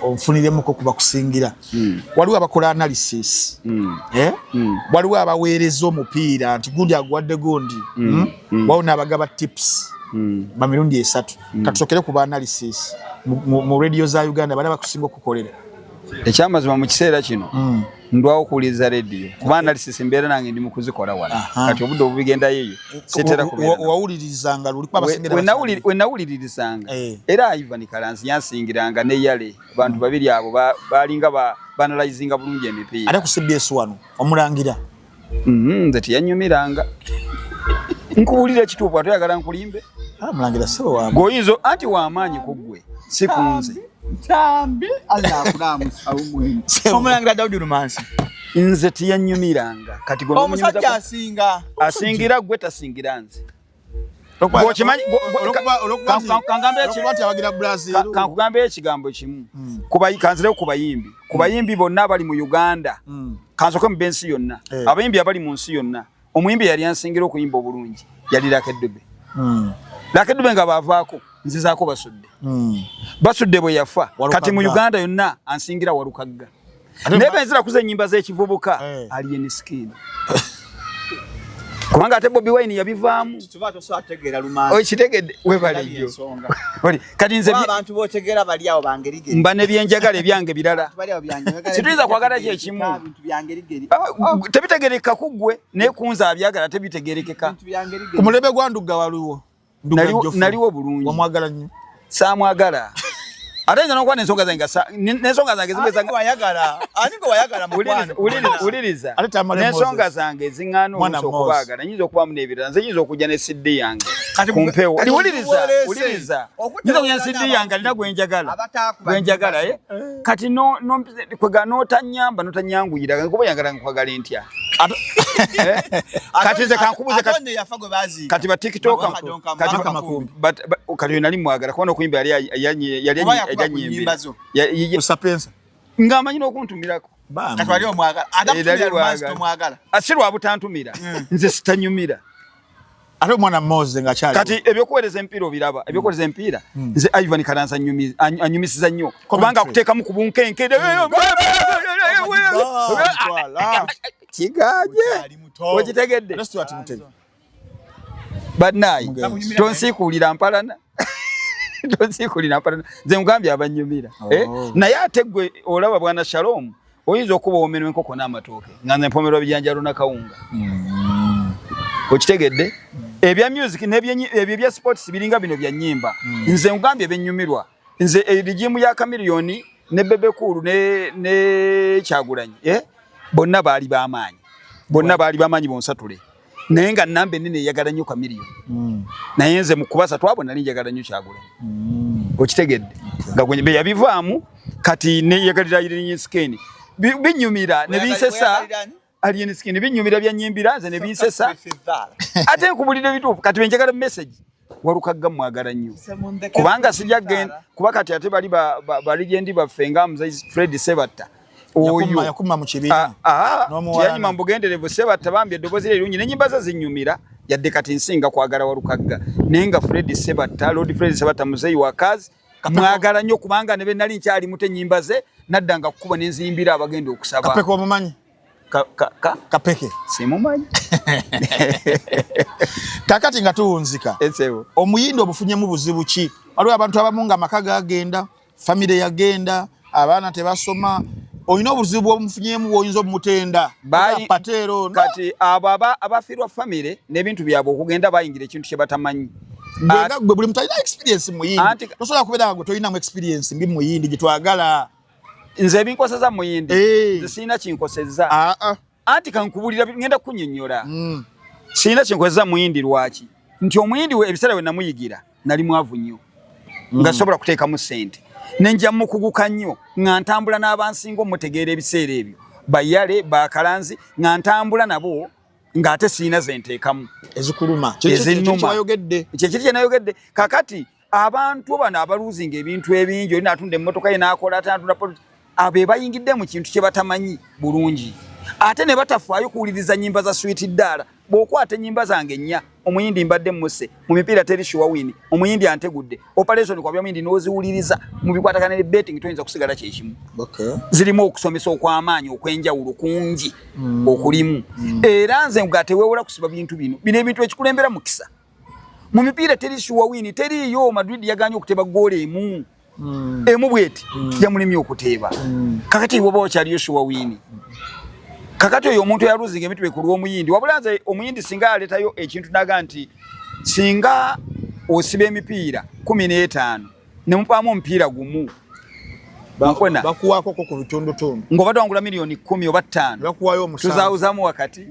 onfuniremuko kuba kusingira. Waliwo abakola analysis, waliwo abaweereza omupiira nti gundi aguwadde gundi, waliwo n'abagaba tips ba mirundi 3. Katusokere ku ba analysis mu radio za Uganda bana bakusinga okukolera. Ekyamazima mu kiseera kino ndwawo okuwuliriza radio kuba analysis mbeera nange ndi mu kuzikola wala kati obudde obubigenda yeyo setera kubeera. Wawulirizanga luli kwa basingira we nawuliririzanga era Ivan Kalanzi yansingiranga ne yale abantu babiri abo balinga banalizinga bulungi emipiira. Ate ku CBS wano omulangira nze tiyanyumiranga nkuwulira kituufu atoyagala nkulimbe mulangira sebo wange goyinzo anti w'amaanyi ku ggwe si kunze. Tambi alakulamusa umwe. Omulangira Daudi Rumansi. Nze tiyanyumiranga kati gwe omusajja asingira gwe tasingira nze. Kankugambe ekigambo kimu kubayikanzire kubayimbi. Kubayimbi bonna bali mu Uganda. Kansoke mu bensi yonna. Abayimbi abali mu nsi yonna. Omuyimbi yali ansingira okuyimba obulungi. Yali Lakedube. Lakedube nga bavaako nzizaako basudde. Basudde bwe yafa kati mu Uganda yonna ansingira Walukagga. Nebe nzira kuze ennyimba z'ekivubuka Alien Skin. Kubanga ate Bobi Wine yabivaamu. Tubato so ategeera Rumansi. Okitegedde we baliyo. Kati nze abantu botegeera bali awo bangerigeri. Mba ne byenjagala ebyange birala. Bali awo byanjagala. Situiza kwagala kye kimu. Bintu byangerigeri. Tebitegereka kugwe ne kunza abyagala tebitegerekeka. Bintu byangerigeri. Ku mulebe gwa Ndugga waliwo. Naliwo bulungi. Wamwagala nnyo. Saamwagala. Ate nze n'okuba n'ensonga zange zimwe zange wayagala. Ani gwe wayagala mu kwano. Uliriza. N'ensonga zange ziŋŋaana oluusi okubaagala. Nyinza okubamu n'ebirala. Nze nyinza okujja ne CD yange. Kumpewo. Uliriza. Nyinza okujja ne CD yange alina gwenjagala. Kati n'otanyambuyira kuba oyagala nkwagala ntya. Kati nze kankubuze kati ba TikTok kati nali mwagala kubona okuyimba yali Usapensa ng'amanyi n'okuntumirako kati wali omwagala adakutumira Rumansi tomwagala asirwa butantumira nze sitanyumira ate mwana Mose nga kyali kati ebyokuweereza empira obiraba ebyokuweereza empira nze Ivan Karansa anyumisiza nnyo kubanga akuteekamu ku bunkenke kigaje okitegedde bannayi tonsiikuulira mpalana tonsiikuulira mpalana nze mugambye abanyumira naye ate gwe olaba bwana Shalom oyinza okuba omenwa enkoko n'amatooke nga nze mpomerwa bijanjalo na kawunga okitegedde ebya music n'ebyo bya sports biringa bino bya nyimba nze mugambye bennyumirwa nze erigimu ya Chameleone ne Bebe Cool ne Kyagulanyi bonna baali bamaanyi bonsatule naye nga namba ennene eyagala nnyo Chameleone naye nze mu kubasa twabona njagala nnyo Kyagulanyi okitegedde nga gwe yabivaamu kati ne yagalira Irene Skeni binyumira ne bisesa Alien Skin binyumira bya nyimbira nze ne bisesa ate nkubulira bituufu kati benjagala message walukagga mwagala nnyo kubanga sijagenda kuba kati ate bali legend baffe nga Mzee Fred Sebatta oyo yakuma mu kibiina yanyuma mbugenderevu Sebatta bambye eddobozi lirungi n'enyimba ze zinyumira yadde kati nsinga kwagala walukagga nenga Fred Sebatta Lord Fred Sebatta Mzee wa kazi mwagala nnyo kubanga ne benali nkyali mute nyimba ze naddanga kukuba n'enzimbira abagenda okusaba kapeko omumanyi kapeke simumanyi kakati nga tuwunzika omuyindi obufunyemu buzibu ki waliwo abantu abamu nga amaka gagenda famire yagenda abaana tebasoma olina obuzibu omufunyemu oyinza obumutenda patero kati abo abafiirwa famire n'ebintu byabwe okugenda bayingira ekintu kye batamanyi gwe buli muntu alina experience muyindi tosobola kubeera nga tolinamu experience mbi muyindi gitwagala nze ebinkozesa muyindi nze sirina kinkoseza anti kankubulira ngenda kunnyonnyola sirina kinkozesa muyindi lwaki nti omuyindi ebiseera we namuyigira nali mwavu nnyo nga sobola kuteekamu ssente nenja mukuguka nnyo nga ntambula n'abansinga omutegeera ebiseera ebyo bayale bakalanzi nga ntambula nabo ng'ate sirina ze nteekamu ezikuluma kyekiri kye nayogedde kakati abantu bano abaluuzinga ebintu ebingi olina atunda emmotoka ye n'akola ate atunda abo bayingidde mu kintu kye batamanyi bulungi ate ne batafaayo kuwuliriza nyimba za Sweet Dala bw'okwata ennyimba zange nnya omuyindi mbadde musse mu mipiira teri Shuwawini omuyindi antegudde operation kwa byamuyindi n'oziwuliriza mu bikwatagana ne betting toyinza kusigala kyekimu zirimu okusomesa okw'amaanyi okwenjawulo kungi okulimu era nze nga teweewola kusiba bintu bino ebintu ekikulembera mukisa mu mipiira teri Shuwawini teriyo Madrid yaganye okuteba goal emu bweti yamulimye okuteeba kakati woba okyaliyo Shuwawini kakati oyo omuntu yaluzinga emitwe ku lw'omuyindi wabula nze omuyindi singa aletayo ekintu naga nti singa osiba emipiira 15 ne mupaamu omupiira gumu bakuwaako ku bitundutundu ng'obadde wangula miliyoni 10 oba 5 bakuwaayo omusanvu tuzaawuzamu wakati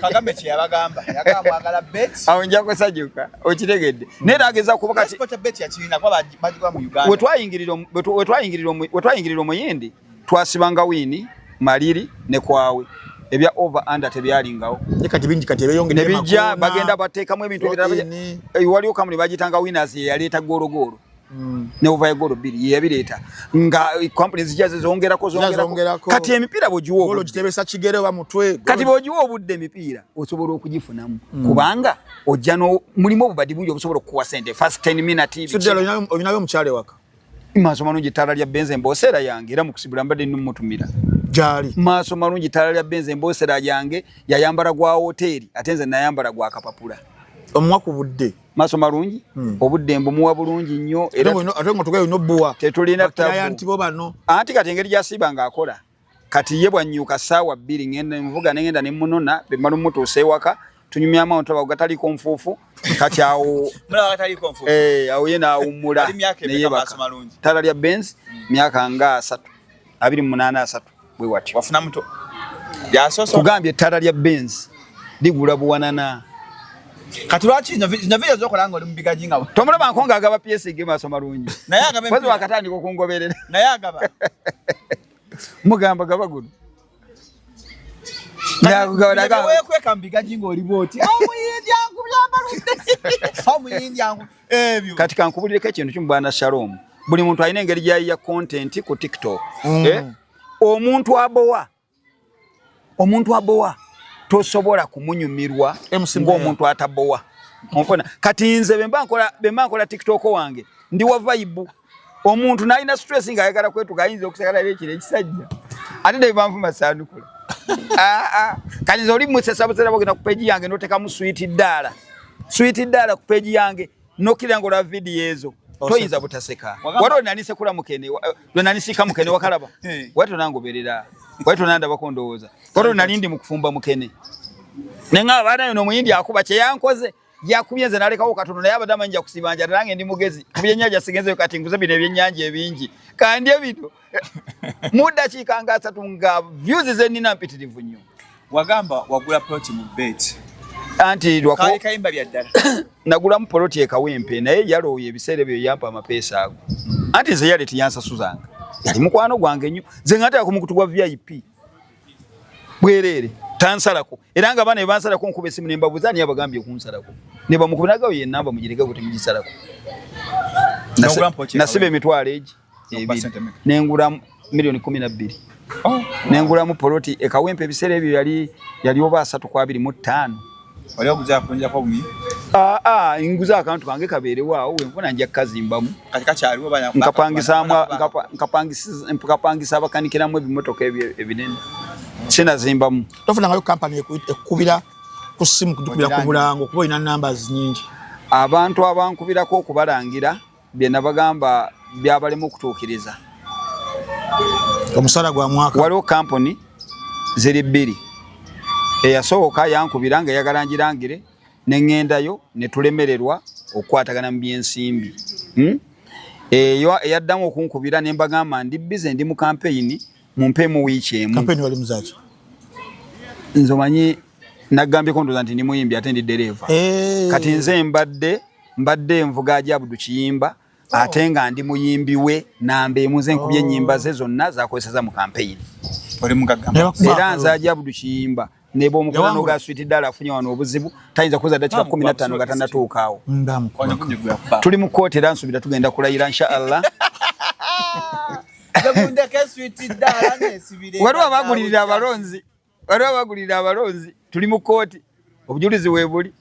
Kagame kye yabagamba mwagala bet awo nja kusajuka okitegedde naye ageza kuba kati bet yakirina kwa bagwa mu Uganda wetwayingirira omuyindi twasibanga Wini Maliri ne kwawe ebya over under tebyalingawo kati bingi kati ebeyongedde ne bijja bagenda bateekamu ebintu ebirala waliwo kamuli bagitanga winners yaleeta gologolo ne over goal 2 yabireeta nga companies zijaze zongerako kati emipiira bojiwo golo kitebesa kigere wa mutwe kati bojiwo obudde emipiira osobola okugifunamu kubanga ojja no mulimo obubadi bungi obusobola okuwa sente first 10 minutes sudalo olinayo omukyale waka maaso malungi ttala lya benze embosera yange era mu kusibula mbadde nnumutumira jali maaso malungi ttala lya benze embosera yange yayambala gwa hoteli ate nze nayambala gwa kapapula omwaku budde maaso malungi obudde mbumuwa bulungi nnyo era ate ngo tugayo nobbuwa tetulina tabu bo bano anti kati engeri gyasiba ng'akola kati ye bwannyuka ssaawa 2 ngenda nvuga nengenda ne munona be malu mutuuse ewaka tunyumya amawuntu abago gataliko nfuufu kati awo awo ye naawummula neyebaka ttala lya benz myaka nga 28 bwe wati wafuna muto kugambye ettala lya benz ligula buwanana kati lwaki zino video zokola nga oli mu bigaji nga tomulaba nkonga agaba PSG maaso malungi naye agaba mpozi wakatandika okungoberera naye agaba mugamba gaba guno wekweka mu bigaji nga oli bwoti omuyindi yangu byambaludde omuyindi yangu ebyo kati kankubulireko ekintu kimu bwana Shalom buli muntu alina engeri gyayiya content ku TikTok omuntu abowa tosobola kumunyumirwa ng'omuntu atabowa. Ompona kati nze bemba nkola TikTok wange ndi wa vibe. Omuntu nalina stress nga ayagala kwetuka ayinza okusagala ekire ekisajja. Ate ne banvuma sanukula. Kati nze oli musesabusera bogenda ku page yange noteka mu sweet dala. Sweet dala ku page yange nokira ngola video ezo. Toyinza butaseka. Waro nanise kula mukene. Nanisika mukene wakalaba. Watu nangoberera. Watu nanda bakondowooza. Waro nalindi mukufumba mukene. Nenga abana yono muyindi akuba kye yankoze. Yakubyenze nalekawo katono naye abadama nja kusibanja nange ndi mugezi kubyenyaja sigenze kati nguze bine byennyanja ebingi kandi ebito muda kikanga 3 nga views ze nina mpitirivu nnyo. Wagamba wagula plot mu bet anti lwako kale kayimba bya ddala nagula mu plot e Kawempe naye yaloye ebiseere byo yampa amapesa ago anti ze yali tiyansa suzanga yali mukwano gwange nnyo ze ngata kumukutugwa VIP bwerere tansalako era nga bana ebansalako nkube esimu ne mbabuzani abagambye kunsalako ne bamukubinaga ye namba mujirika kuti mugisalako nasibe emitwalo egi nengula milioni 12 nengula mu poloti e Kawempe ebiseera ebyo yali oba 325 wali okuza kunja kwa bumi inguza akantu kange kabeere waawo wenfuna nja kazimbamu katika kyaliwo bana nkapangisa abakanikiramu ebimotoka ebyo ebinene sina zimbamu tofuna ngayo company ekubira ku simu kudukubira ku bulango kuba ina numbers nyingi abantu abankubirako okubalangira bye nabagamba byabalemu okutuukiriza omusala gwa mwaka waliwo company ziri 2 eyasooka yankubira nga yagalangirangire nengendayo netulemererwa okukwatagana mu byensimbi eyo eyaddamu okunkubira nembagamba ndi busy ndi mu campaign mumpe mu wiki emu campaign wali muzaki nzomanyi nagambye kondoza nti ndi muyimbi ate ndi dereva kati nze mbadde nvuga Ajabu Kiyimba ate nga ndi muyimbi we nambe muze nkubye nyimba ze zonna zakozesa mu campaign oli mugagamba era nze Ajabu Kiyimba nebo omukwano ga Sweet Dala afunye wano obuzibu tayinza kuza dakika 15 nga tannatuukaawo tuli mu kooti era nsubira tugenda kulayira inshallah waliwo abagulirira abalonzi tuli mu kooti obujulizi weebuli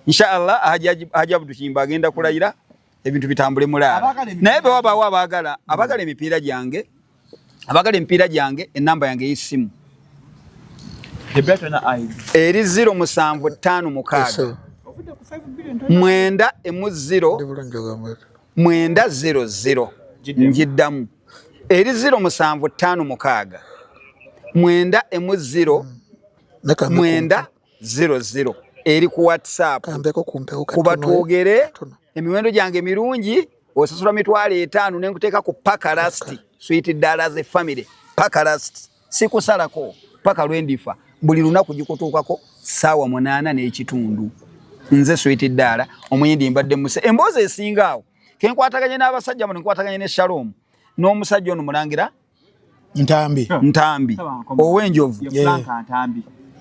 inshallah Ajabu Kiyimba agenda kulayira ebintu bitambule mulala naye bwe wabaawo abagala emipiira gyange enamba yange y'essimu eri 07556 900 njiddamu eri 07556 900 eri ku WhatsApp kuba twogere emiwendo gyange mirungi osasula mitwalo 5 nenkuteeka ku Pakarasti Sweet Dala ze family Pakarasti sikusalako paka lwendifa buli lunaku gikutuukako saawa 8 n'ekitundu nze Sweet Dala omuyindi mbadde muse emboozi esingaawo kenkwataganye n'abasajja muno nkwataganye ne Shalom n'omusajja ono mulangira Ntambi ow'enjovu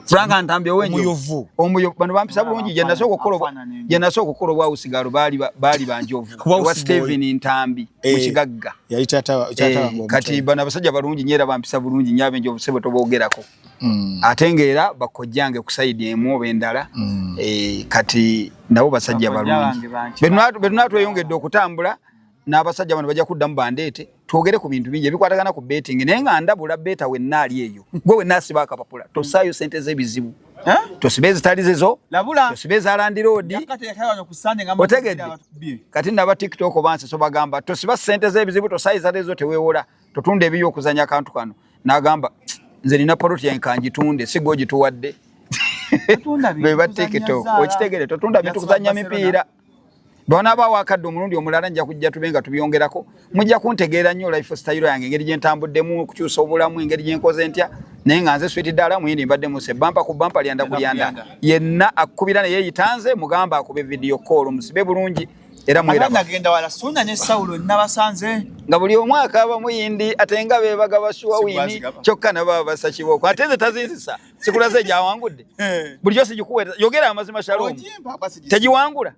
Franka Ntambi ow'enjovu omuyovu bano bampisa bulungi gye nasooka okukola obwawusigalo baali banjovu wa Steven Ntambi mu kigagga kati bano abasajja balungi nyeera bampisa bulungi nyabe enjovu sebo toboogerako ate ng'era bakojjange ku sayidi emu oba endala kati nabo basajja balungi betunatweyongedde okutambula n'abasajja bano bajja kuddamu bandeete twogere ku bintu bingi ebikwatagana ku betting naye nga ndabula beta wennaali eyo gwe wennaasiba akapapula tosaayo sente z'ebizibu tosibe ezitali zizo tosibe eza Land Road otegedde kati naba TikTok banseso bagamba tosiba sente z'ebizibu tosaayiza lezo teweewola totunda ebiyo okuzanya akantu kano n'agamba nze nina poloti yange kangitunde si gwe ogituwadde beba TikTok okitegere totunda bintu kuzanya mipiira Bona ba wakadde omulundi omulala nja kujja tubenga tubiyongerako mujja kuntegeera nnyo lifestyle yange engeri gye ntambuddemu kukyusa obulamu engeri gye nkoze ntya naye nga nze Sweet Dala muyindi mbadde muse bampa ku bampa lyanda kulyanda yenna akubira naye yitanze mugamba akube video call musibe bulungi era mwera nagenda wala suna ne Saulo nabasanze nga buli omwaka aba muyindi atenga bebaga bashuwa wini kyokka naba basakiboko atenze tazinzisa sikulaze jawangudde buli josi jikuweta yogera amazima Shalom tejiwangula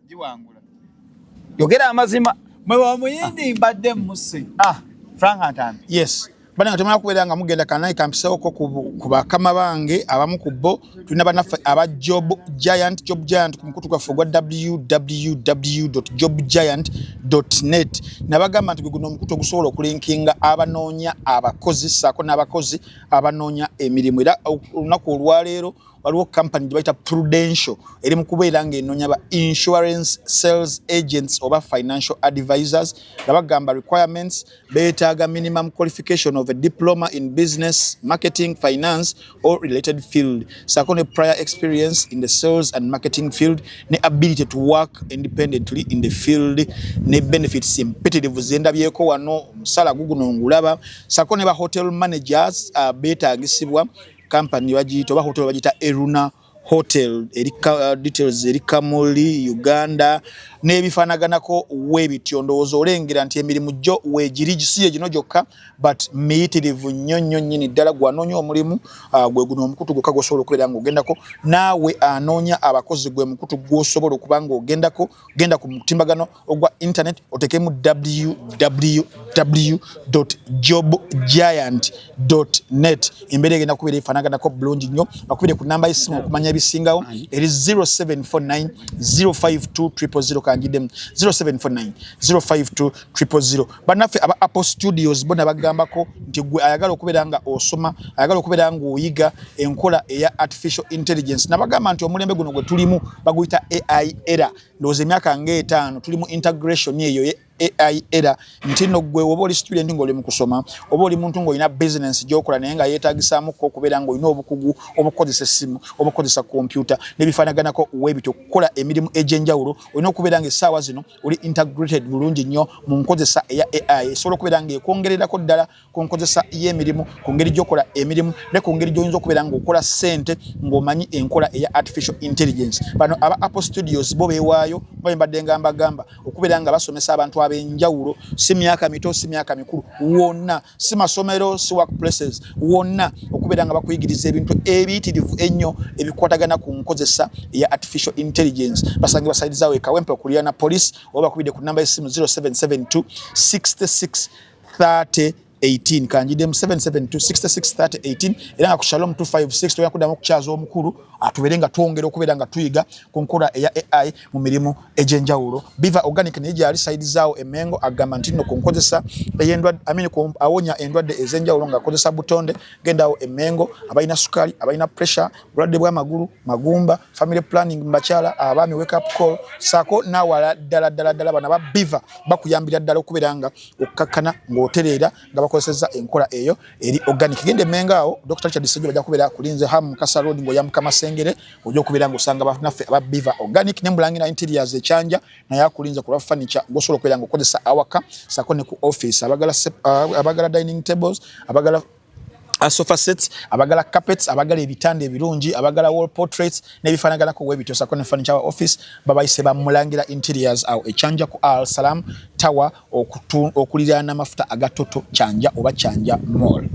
yogera amazima mwe wa muyindi mbadde muse Frank Ntambi yes bana temala kubeera nga mugenda kanai kampiseko ku bakama bange abamu ku bo tulina banaffe aba Job Giant ku mukutu gwaffe gwa www.jobgiant.net nabagamba nti guno omukutu ogusobola okulinkinga abanoonya abakozi ssaako n'abakozi abanoonya emirimu era olunaku olwaleero waliwo company gye Prudential eri mu kubeera ng'enoonya ba insurance sales agents oba financial advisors nabagamba requirements beetaaga minimum qualification of a diploma in business, marketing, finance or related field. Second, prior experience in the sales and marketing field, ne ability to work independently in the field, ne benefits impetitive zenda byeko wano musala guguno ngulaba. Second, ba hotel managers beetaagisibwa company bagiyita oba hotel bagiyita Eruna Hotel erika details erika Moli Uganda nebifanaganako webityo ndowooza olengera nti emirimu gyo weegirigisiye gino gyokka but miyitirivu nnyo nnyini ddala gwanoonya omulimu gwe guno omukutu gwokka gwosobola okubeera ng'ogendako naawe anoonya abakozi gwe mukutu gwosobola okuba ng'ogendako genda ku mutimbagano ogwa internet otekemu www.jobgiant.net embeera egenda kubeera efanaganako bulungi nnyo bakubire ku namba y'essimu okumanya ebisingawo eri 0749 052 kanjidem 0749 052 000 banaffe aba Apple Studios bona bagambako nti gwe ayagala okubeera nga osoma ayagala okubeera nga oyiga enkola eya artificial intelligence nabagamba nti omulembe guno gwe tulimu baguyita AI era ndowooza emyaka nga 5 tulimu integration eyo AI era ntino gwe oba oli student ng'oli mu kusoma oba oli muntu ng'olina business gy'okola naye nga yeetaagisaamu okubeera ng'olina obukugu obukozesa essimu obukozesa computer n'ebifanaganako webityo okukola emirimu egy'enjawulo olina okubeera ng'essaawa zino oli integrated bulungi nnyo mu nkozesa eya AI esobola okubeera ng'ekwongererako ddala ku nkozesa y'emirimu ku ngeri gy'okola emirimu ne ku ngeri gy'oyinza okubeera ng'okola ssente ng'omanyi enkola eya artificial intelligence bano aba Apple Studios bo beewaayo nga mbadde ngamba okubeera nga basomesa abantu abenjawulo si myaka mito si myaka mikulu wonna si masomero si workplaces wonna okubeera nga bakuyigiriza ebintu ebiyitirivu ennyo ebikwatagana ku nkozesa ya artificial intelligence basange basaidizawo ekawempe okulira na police oba bakubidde ku namba y'essimu 0772 66 30 18 kanjidem 772663018 era nga ku Shalom 256 toya kudamu kuchazo omukuru atuberenga twongera okubeera nga tuyiga ku nkola eya AI mu mirimu egy'enjawulo Biva Organic ne ali side zaawo emengo agamba nti no kunkozesa eyendwa ko awonya endwadde ez'enjawulo nga akozesa butonde gendawo emengo abalina sukali abalina pressure bulwadde bwa magulu magumba family planning mbachala abaami wake up call sako nawala ddala bana ba Biva bakuyambira ddala okubeera nga okakkana ng'oterera nga bakozesa enkola eyo eri organic gende mengao Dr. Richard Sejo bajja kubeera kulinze ham Kasa Road ngo yamuka Masengere ojja kubeera ngosanga bafnaffe aba Biva Organic ne Mulangira Interiors ekyanja na yakulinza ku furniture gosobola kubeera ngokozesa awaka sako ne ku office abagala dining tables abagala sofa sets abagala carpets abagala ebitanda ebirungi abagala wall portraits nebifanagana ko webito sako ne furniture office babayise ba Mulangira Interiors au ekyanja ku Al Salam Tower okulirana mafuta agatoto kyanja oba kyanja mall